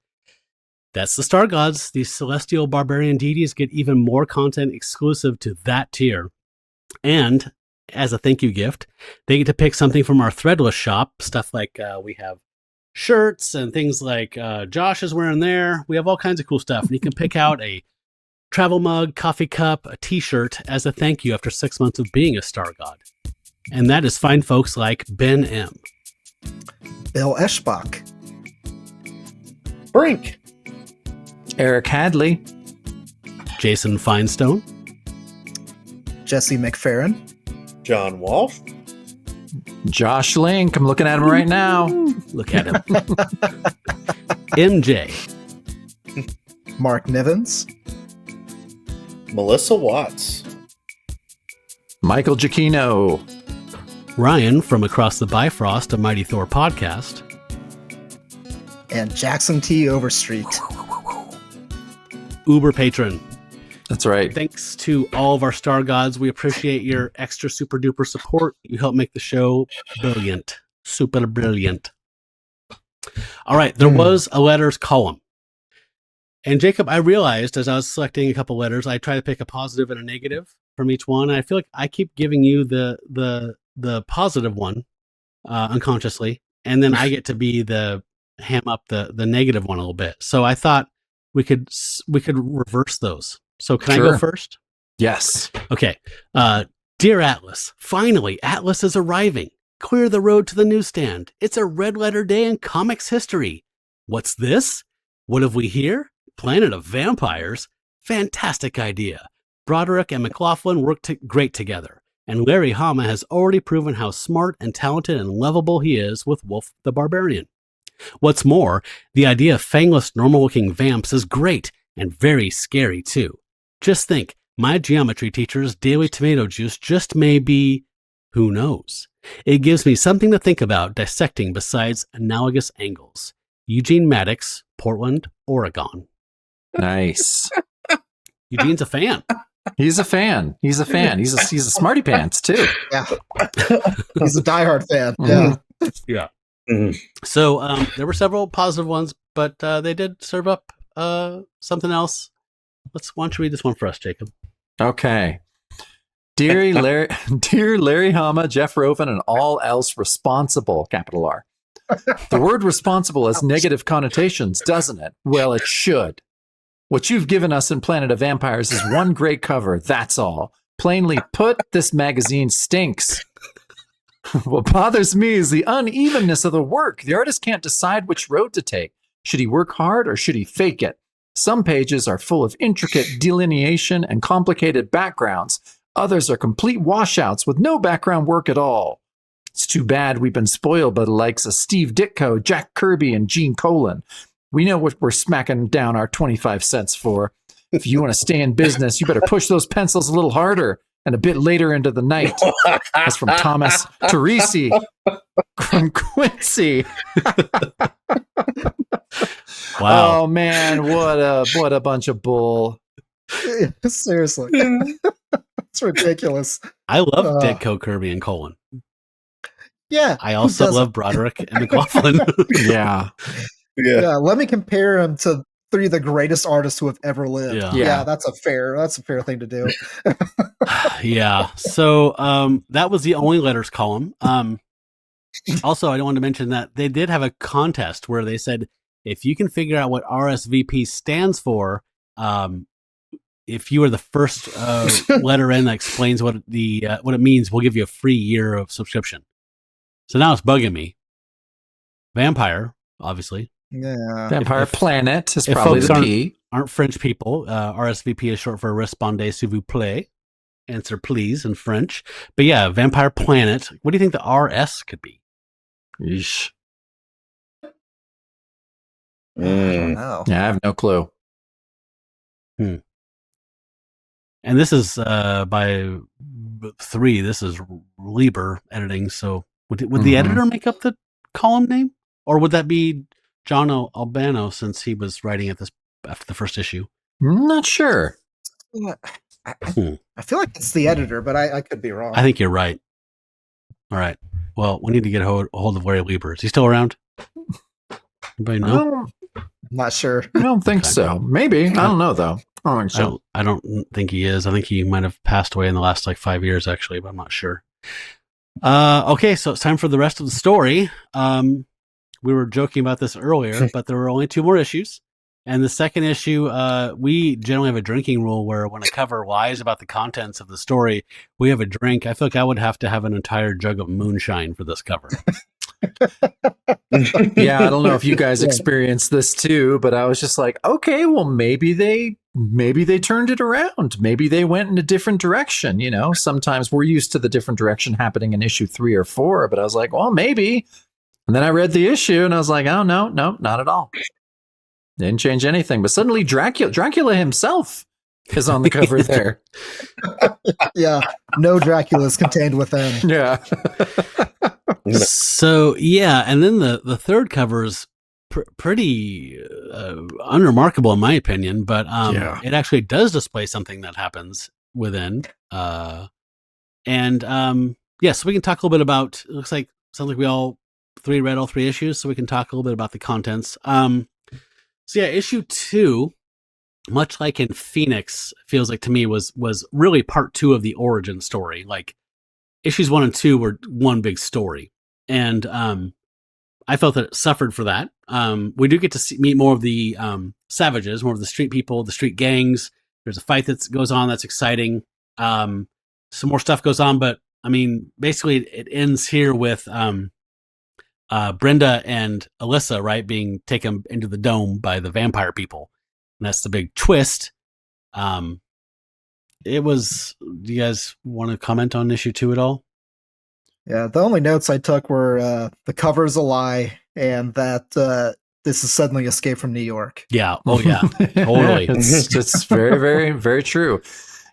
That's the star gods. These celestial barbarian deities get even more content exclusive to that tier. And as a thank you gift, they get to pick something from our threadless shop. Stuff like we have shirts and things like Josh is wearing there. We have all kinds of cool stuff. And you can pick out a travel mug, coffee cup, a t-shirt as a thank you after 6 months of being a star god. And that is fine folks like Ben M. Bill Eschbach. Brink. Eric Hadley, Jason Finestone, Jesse McFerrin. John Walsh. Josh Link. I'm looking at him right now. look at him, MJ, Mark Nivens. Melissa Watts. Michael Giacchino, Ryan from Across the Bifrost, a Mighty Thor podcast, And Jackson T. Overstreet. Uber patron. that's right. Thanks to all of our star gods. We appreciate your extra super duper support. You help make the show brilliant. Super brilliant. All right. There was a letters column. And Jacob, I realized as I was selecting a couple letters, I try to pick a positive and a negative from each one. I feel like I keep giving you the positive one unconsciously, and then I get to be the ham up the negative one a little bit. So I thought we could reverse those. So can I go Sure. first? Yes. Okay. Dear Atlas, finally, Atlas is arriving. Clear the road to the newsstand. It's a red letter day in comics history. What's this? What have we here? Planet of Vampires? Fantastic idea. Broderick and McLaughlin work great together, and Larry Hama has already proven how smart and talented and lovable he is with Wolf the Barbarian. What's more, the idea of fangless, normal-looking vamps is great and very scary, too. Just think, my geometry teacher's daily tomato juice just may be... who knows? It gives me something to think about dissecting besides analogous angles. Eugene Maddox, Portland, Oregon. Nice. Eugene's a fan. He's a fan. He's a smarty pants too. Yeah. He's a diehard fan. Mhm. Yeah. Mhm. So there were several positive ones, but they did serve up something else. Why don't you read this one for us, Jacob? Okay. Dear Larry Hama, Jeff Rovin, and all else responsible, capital R. The word responsible has negative connotations, doesn't it? Well, it should. What you've given us in Planet of Vampires is one great cover, that's all. Plainly put, this magazine stinks. What bothers me is the unevenness of the work. The artist can't decide which road to take. Should he work hard or should he fake it? Some pages are full of intricate delineation and complicated backgrounds. Others are complete washouts with no background work at all. It's too bad we've been spoiled by the likes of Steve Ditko, Jack Kirby, and Gene Colan. We know what we're smacking down our 25 cents for. If you want to stay in business, you better push those pencils a little harder and a bit later into the night. That's from Thomas Teresi from Quincy. Wow. Oh man, what a bunch of bull. Seriously. It's ridiculous. I love Ditko, Kirby, and Colin. Yeah. I also love Broderick and McLaughlin. Yeah. Yeah. Let me compare him to three of the greatest artists who have ever lived. Yeah. That's a fair thing to do. Yeah. So that was the only letters column. Also, I want to mention that they did have a contest where they said, if you can figure out what RSVP stands for, if you are the first letter in that explains what it means, we'll give you a free year of subscription. So now it's bugging me. Vampire, obviously. Yeah. Vampire Planet is if probably folks the P. aren't French people, RSVP is short for Respondez s'il vous plaît. Answer please in French. But yeah, Vampire Planet. What do you think the RS could be? Yeesh. I don't know. Yeah, I have no clue. And this is by 3. This is Lieber editing. So would the editor make up the column name? Or would that be John Albano since he was writing it after the first issue? Not sure. I feel like it's the editor, but I could be wrong. I think you're right. All right. Well, we need to get a hold of Larry Lieber. Is he still around? Anybody know? I'm not sure. I don't think so. Maybe. I don't know, though. I don't think so. I don't think he is. I think he might have passed away in the last 5 years, actually, but I'm not sure. Okay, so it's time for the rest of the story. We were joking about this earlier, but there were only 2 more issues. And the second issue, we generally have a drinking rule where when a cover lies about the contents of the story, we have a drink. I feel like I would have to have an entire jug of moonshine for this cover. Yeah, I don't know if you guys experienced this too, but I was just like, okay, well, maybe they turned it around. Maybe they went in a different direction. You know, sometimes we're used to the different direction happening in issue 3 or 4, but I was like, well, maybe. And then I read the issue and I was like, oh, no, not at all. Didn't change anything. But suddenly Dracula himself is on the cover there. Yeah. No Dracula is contained within. Yeah. So, yeah. And then the third cover is pretty unremarkable in my opinion, but it actually does display something that happens within. So we can talk a little bit about, sounds like we all 3 read all 3 issues, so we can talk a little bit about the contents. So yeah, issue 2, much like in Phoenix, feels like to me was really part 2 of the origin story. Like issues 1 and 2 were one big story, and I felt that it suffered for that. We do get to meet more of the savages, more of the street people, the street gangs. There's a fight that goes on that's exciting. Some more stuff goes on, but I mean, basically, it ends here with Brenda and Alyssa, right, being taken into the dome by the vampire people. And that's the big twist. It was. Do you guys want to comment on issue 2 at all? Yeah, the only notes I took were the cover's a lie and that this is suddenly Escape from New York. Yeah. Oh yeah. Totally. It's very, very, very true.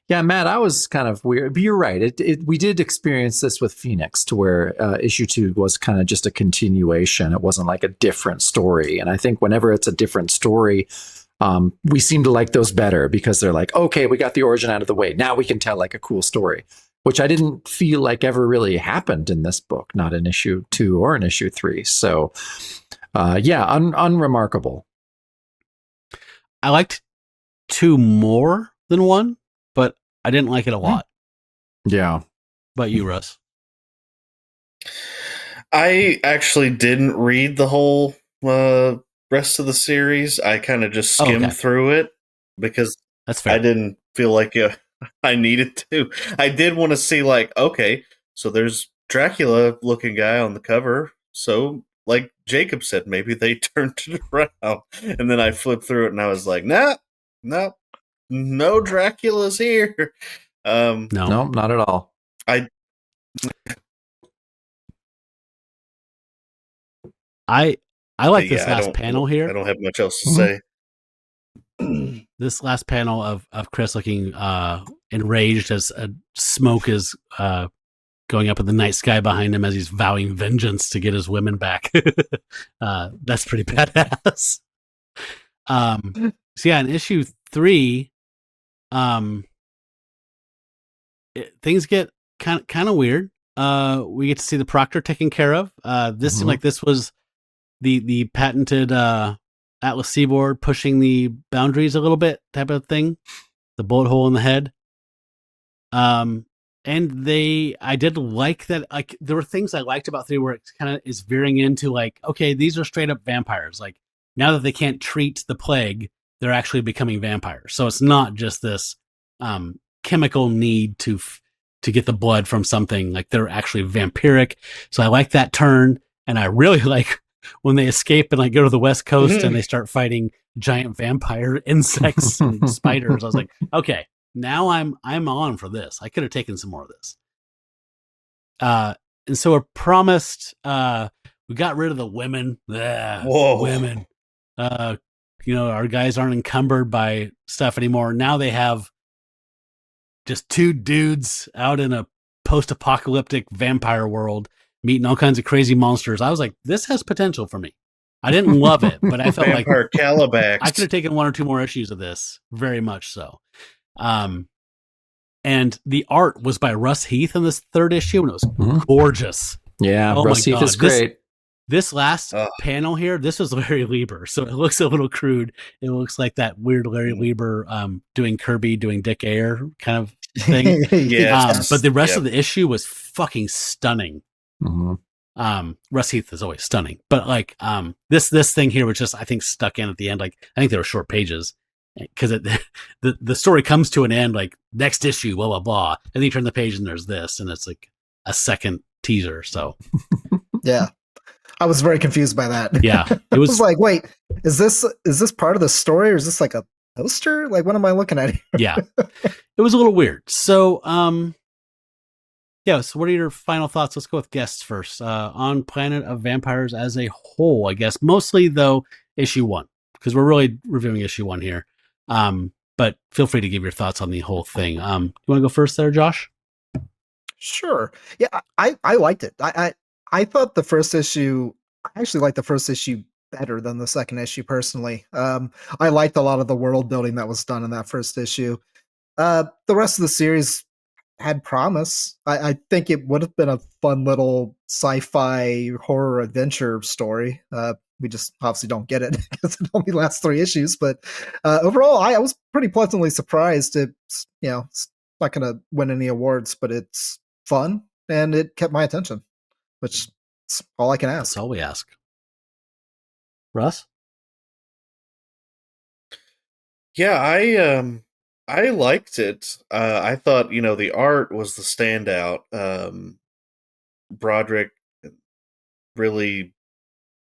Yeah, Matt, I was kind of weird, but you're right. We did experience this with Phoenix, to where issue 2 was kind of just a continuation. It wasn't like a different story. And I think whenever it's a different story, we seem to like those better because they're like, okay, we got the origin out of the way. Now we can tell like a cool story, which I didn't feel like ever really happened in this book, not in issue 2 or in issue 3. So, unremarkable. I liked 2 more than 1, but I didn't like it a lot. Yeah. But you, Russ? I actually didn't read the whole rest of the series. I kind of just skimmed through it because that's fair. I didn't feel like I needed to. I did want to see, like, okay, so there's Dracula looking guy on the cover. So, like Jacob said, maybe they turned it around. And then I flipped through it and I was like, no, Dracula's here. No, not at all. I like this last panel here. I don't have much else to say. This last panel of Chris looking enraged as smoke is going up in the night sky behind him as he's vowing vengeance to get his women back. That's pretty badass. So yeah, in issue 3, things get kind of weird. We get to see the Proctor taken care of. This seemed like this was the patented Atlas Seaboard pushing the boundaries a little bit type of thing. The bullet hole in the head. And I did like that. Like, there were things I liked about 3 where it kind of is veering into like, okay, these are straight up vampires. Like, now that they can't treat the plague, they're actually becoming vampires. So it's not just this chemical need to get the blood from something. Like, they're actually vampiric. So I like that turn, and I really like when they escape and like go to the West Coast and they start fighting giant vampire insects and spiders. I was like, okay, now I'm on for this. I could have taken some more of this. And so we're promised we got rid of the women. Women. Our guys aren't encumbered by stuff anymore. Now they have just 2 dudes out in a post-apocalyptic vampire world meeting all kinds of crazy monsters. I was like, this has potential for me. I didn't love it, but I felt like Calabax. I could have taken 1 or 2 more issues of this, very much so. And the art was by Russ Heath in this 3rd issue, and it was gorgeous. Yeah, Russ Heath is great. This last panel here, this was Larry Lieber, so it looks a little crude. It looks like that weird Larry Lieber doing Kirby, doing Dick Ayer kind of thing. But the rest of the issue was fucking stunning. Russ Heath is always stunning, but like this thing here was just, I think, stuck in at the end. Like, I think they were short pages because the story comes to an end, like next issue, blah blah blah, and then you turn the page and there's this, and it's like a second teaser. So yeah, I was very confused by that. Yeah, it was like, wait, is this part of the story, or is this like a poster? Like, what am I looking at here? Yeah, it was a little weird. So yeah, so what are your final thoughts? Let's go with guests first. On Planet of Vampires as a whole, I guess. Mostly, though, issue 1, because we're really reviewing issue 1 here. But feel free to give your thoughts on the whole thing. You want to go first there, Josh? Sure. Yeah, I liked it. I thought the first issue, I actually liked the first issue better than the second issue, personally. I liked a lot of the world building that was done in that first issue. The rest of the series had promise. I think it would have been a fun little sci-fi horror adventure story. We just obviously don't get it because it only lasts 3 issues. But overall, I was pretty pleasantly surprised. It's not going to win any awards, but it's fun and it kept my attention, which is all I can ask. That's all we ask. Russ? Yeah, I liked it. I thought, the art was the standout. Broderick really,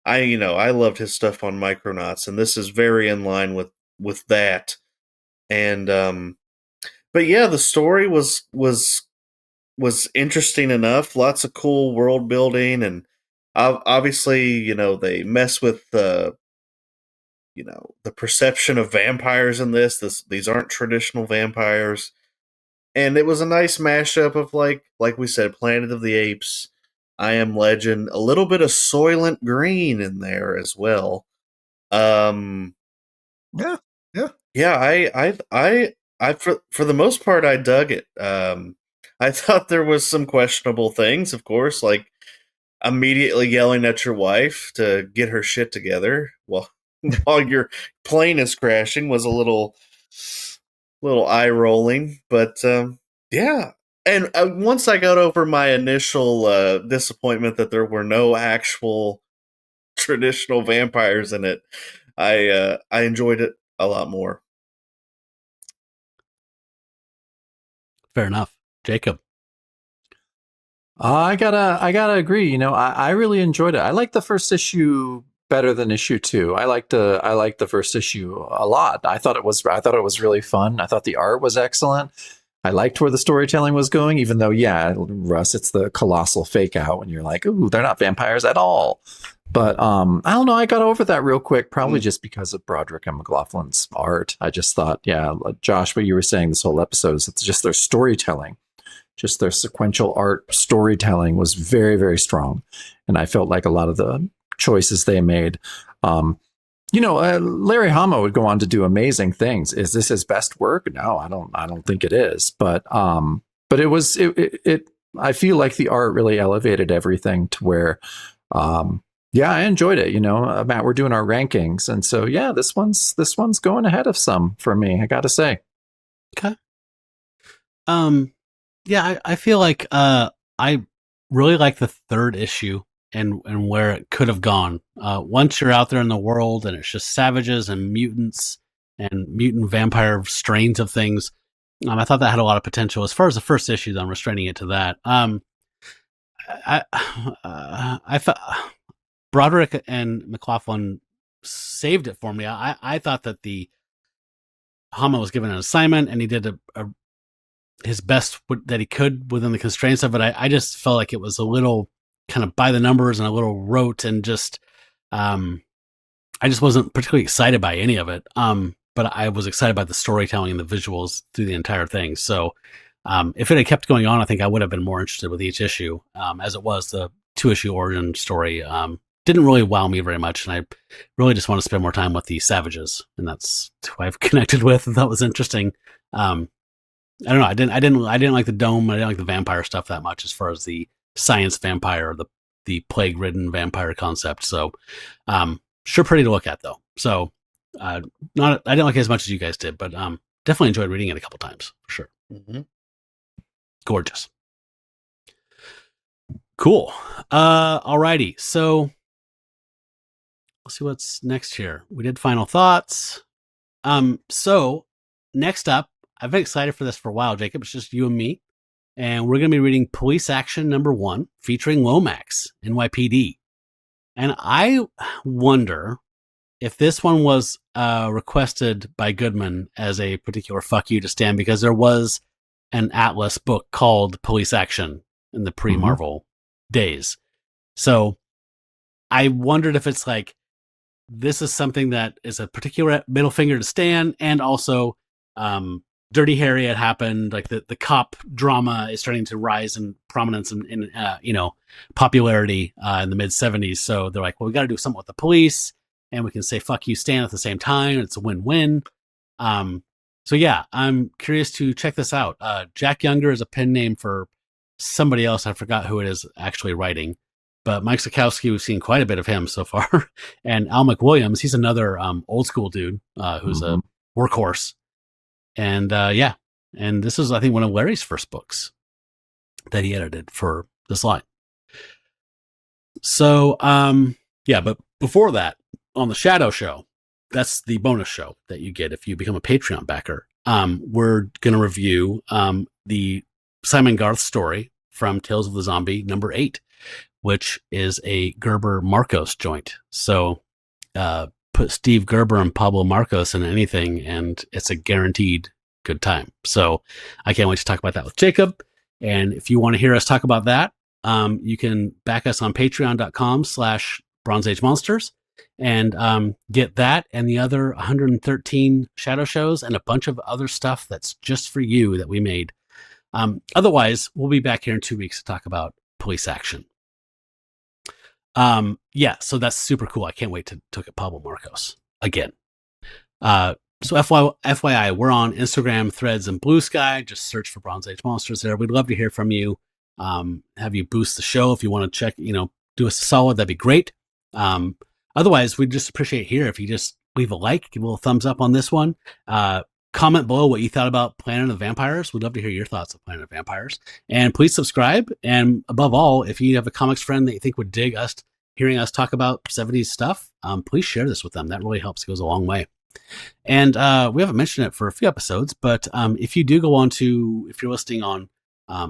I loved his stuff on Micronauts, and this is very in line with that. And but yeah, the story was interesting enough. Lots of cool world building, and obviously, they mess with the perception of vampires in these aren't traditional vampires. And it was a nice mashup of like we said, Planet of the Apes, I Am Legend, a little bit of Soylent Green in there as well. Yeah. Yeah, I for the most part, I dug it. I thought there was some questionable things, of course, like immediately yelling at your wife to get her shit together while your plane is crashing was a little eye rolling, but yeah. And once I got over my initial disappointment that there were no actual traditional vampires in it, I enjoyed it a lot more. Fair enough. Jacob. I gotta agree. I really enjoyed it. I liked the first issue better than issue 2. I liked the first issue a lot. I thought it was really fun. I thought the art was excellent. I liked where the storytelling was going, even though, yeah, Russ, it's the colossal fake out when you're like, ooh, they're not vampires at all. But I don't know. I got over that real quick, probably just because of Broderick and McLaughlin's art. I just thought, yeah, Josh, what you were saying this whole episode is it's just their storytelling. Just their sequential art storytelling was very, very strong. And I felt like a lot of the choices they made, Larry Hama would go on to do amazing things. Is this his best work? No, I don't think it is. But it was, I feel like the art really elevated everything to where, yeah, I enjoyed it. Matt, we're doing our rankings. And so, yeah, this one's going ahead of some for me, I got to say. Okay. Yeah, I feel like I really like the third issue and where it could have gone. Once you're out there in the world and it's just savages and mutants and mutant vampire strains of things, I thought that had a lot of potential. As far as the first issue, I'm restraining it to that. I thought Broderick and McLaughlin saved it for me. I thought that the Hama was given an assignment and he did his best that he could within the constraints of it. I just felt like it was a little kind of by the numbers and a little rote, and just I just wasn't particularly excited by any of it. But I was excited by the storytelling and the visuals through the entire thing. So if it had kept going on, I think I would have been more interested with each issue. As it was, the 2-issue origin story didn't really wow me very much, and I really just want to spend more time with the savages, and that's who I've connected with, and that was interesting. I don't know. I didn't like the dome. I didn't like the vampire stuff that much, as far as the science vampire, the plague-ridden vampire concept. So, sure, pretty to look at though. So, I didn't like it as much as you guys did, but definitely enjoyed reading it a couple times for sure. Mm-hmm. Gorgeous, cool. Alrighty. So, let's see what's next here. We did final thoughts. So next up. I've been excited for this for a while, Jacob. It's just you and me. And we're going to be reading Police Action #1, featuring Lomax, NYPD. And I wonder if this one was requested by Goodman as a particular fuck you to Stan, because there was an Atlas book called Police Action in the pre-Marvel days. So I wondered if it's like, this is something that is a particular middle finger to Stan, and also Dirty Harry had happened, like the cop drama is starting to rise in prominence and popularity in the mid-70s. So they're like, well, we got to do something with the police, and we can say fuck you Stan at the same time. It's a win-win. So yeah, I'm curious to check this out. Jack Younger is a pen name for somebody else. I forgot who it is actually writing, but Mike Sikowski, we've seen quite a bit of him so far. And Al McWilliams, he's another old school dude who's a workhorse. And yeah, and this is, I think, one of Larry's first books that he edited for this line. So yeah, but before that, on the Shadow Show, that's the bonus show that you get if you become a Patreon backer. We're going to review the Simon Garth story from Tales of the Zombie #8, which is a Gerber Marcos joint. So put Steve Gerber and Pablo Marcos in anything, and it's a guaranteed good time. So I can't wait to talk about that with Jacob. And if you want to hear us talk about that, you can back us on patreon.com/Bronze Age Monsters and get that and the other 113 shadow shows and a bunch of other stuff that's just for you that we made. Otherwise, we'll be back here in 2 weeks to talk about police action. So that's super cool. I can't wait to look at Pablo Marcos again. So FYI, we're on Instagram, Threads, and Blue Sky. Just search for Bronze Age Monsters there. We'd love to hear from you. Have you boost the show if you want to check, do us a solid. That'd be great. Otherwise, we'd just appreciate here if you just leave a like, give a little thumbs up on this one. Comment below what you thought about Planet of Vampires. We'd love to hear your thoughts on Planet of Vampires. And please subscribe. And above all, if you have a comics friend that you think would dig us, hearing us talk about 70s stuff, please share this with them. That really helps. It goes a long way. And we haven't mentioned it for a few episodes, but if you do go on to, if you're listening on a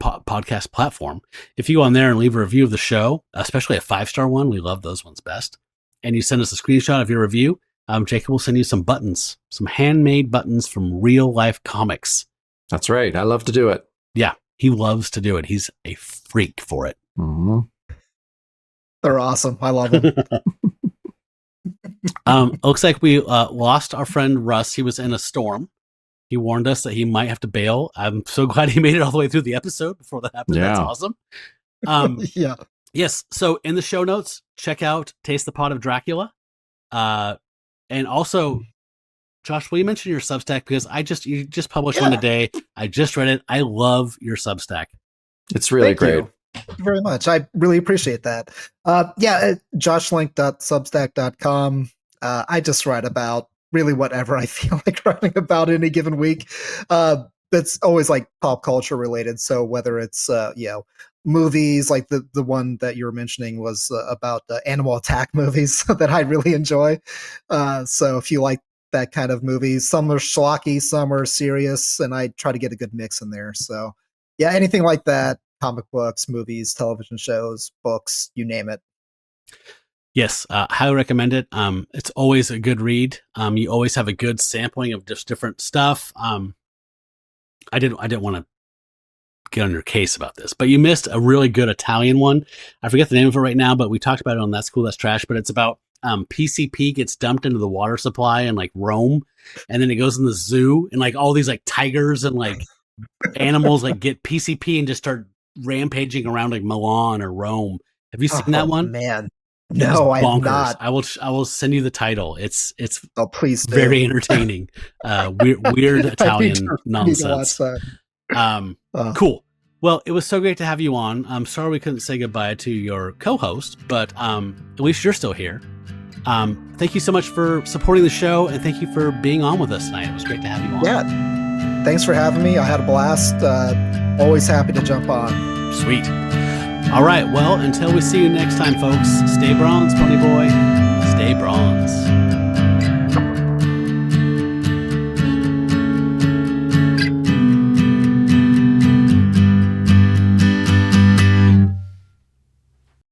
podcast platform, if you go on there and leave a review of the show, especially a 5-star one, we love those ones best, and you send us a screenshot of your review, Jacob will send you some buttons, some handmade buttons from real life comics. That's right. I love to do it. Yeah, he loves to do it. He's a freak for it. Mm-hmm. They're awesome. I love them. Looks like we lost our friend Russ. He was in a storm. He warned us that he might have to bail. I'm so glad he made it all the way through the episode before that happened. Yeah. That's awesome. Yeah. Yes. So in the show notes, check out Taste the Pot of Dracula. And also, Josh, will you mention your Substack? Because you just published one today. I just read it. I love your Substack. It's really great. Thank you very much. I really appreciate that. Joshlink.substack.com. I just write about really whatever I feel like writing about any given week. It's always like pop culture related. So whether it's, movies, like the one that you were mentioning was about animal attack movies that I really enjoy. So if you like that kind of movies, some are schlocky, some are serious, and I try to get a good mix in there. So yeah, anything like that. Comic books, movies, television shows, books, you name it. Yes, highly recommend it. It's always a good read. You always have a good sampling of just different stuff. I didn't want to get on your case about this, but you missed a really good Italian one. I forget the name of it right now, but we talked about it on That's Cool, That's Trash. But it's about PCP gets dumped into the water supply in like Rome, and then it goes in the zoo, and like all these like tigers and like animals like get PCP and just start rampaging around like Milan or Rome. Have you seen that one? Man, no, I have not. I will send you the title. It's please do. Very entertaining. Weird Italian nonsense. Cool. Well, it was so great to have you on. I'm sorry we couldn't say goodbye to your co-host, but at least you're still here. Thank you so much for supporting the show, and thank you for being on with us tonight. It was great to have you on. Yeah. Thanks for having me. I had a blast. Always happy to jump on. Sweet. All right. Well, until we see you next time, folks, stay bronze, Bunny Boy. Stay bronze.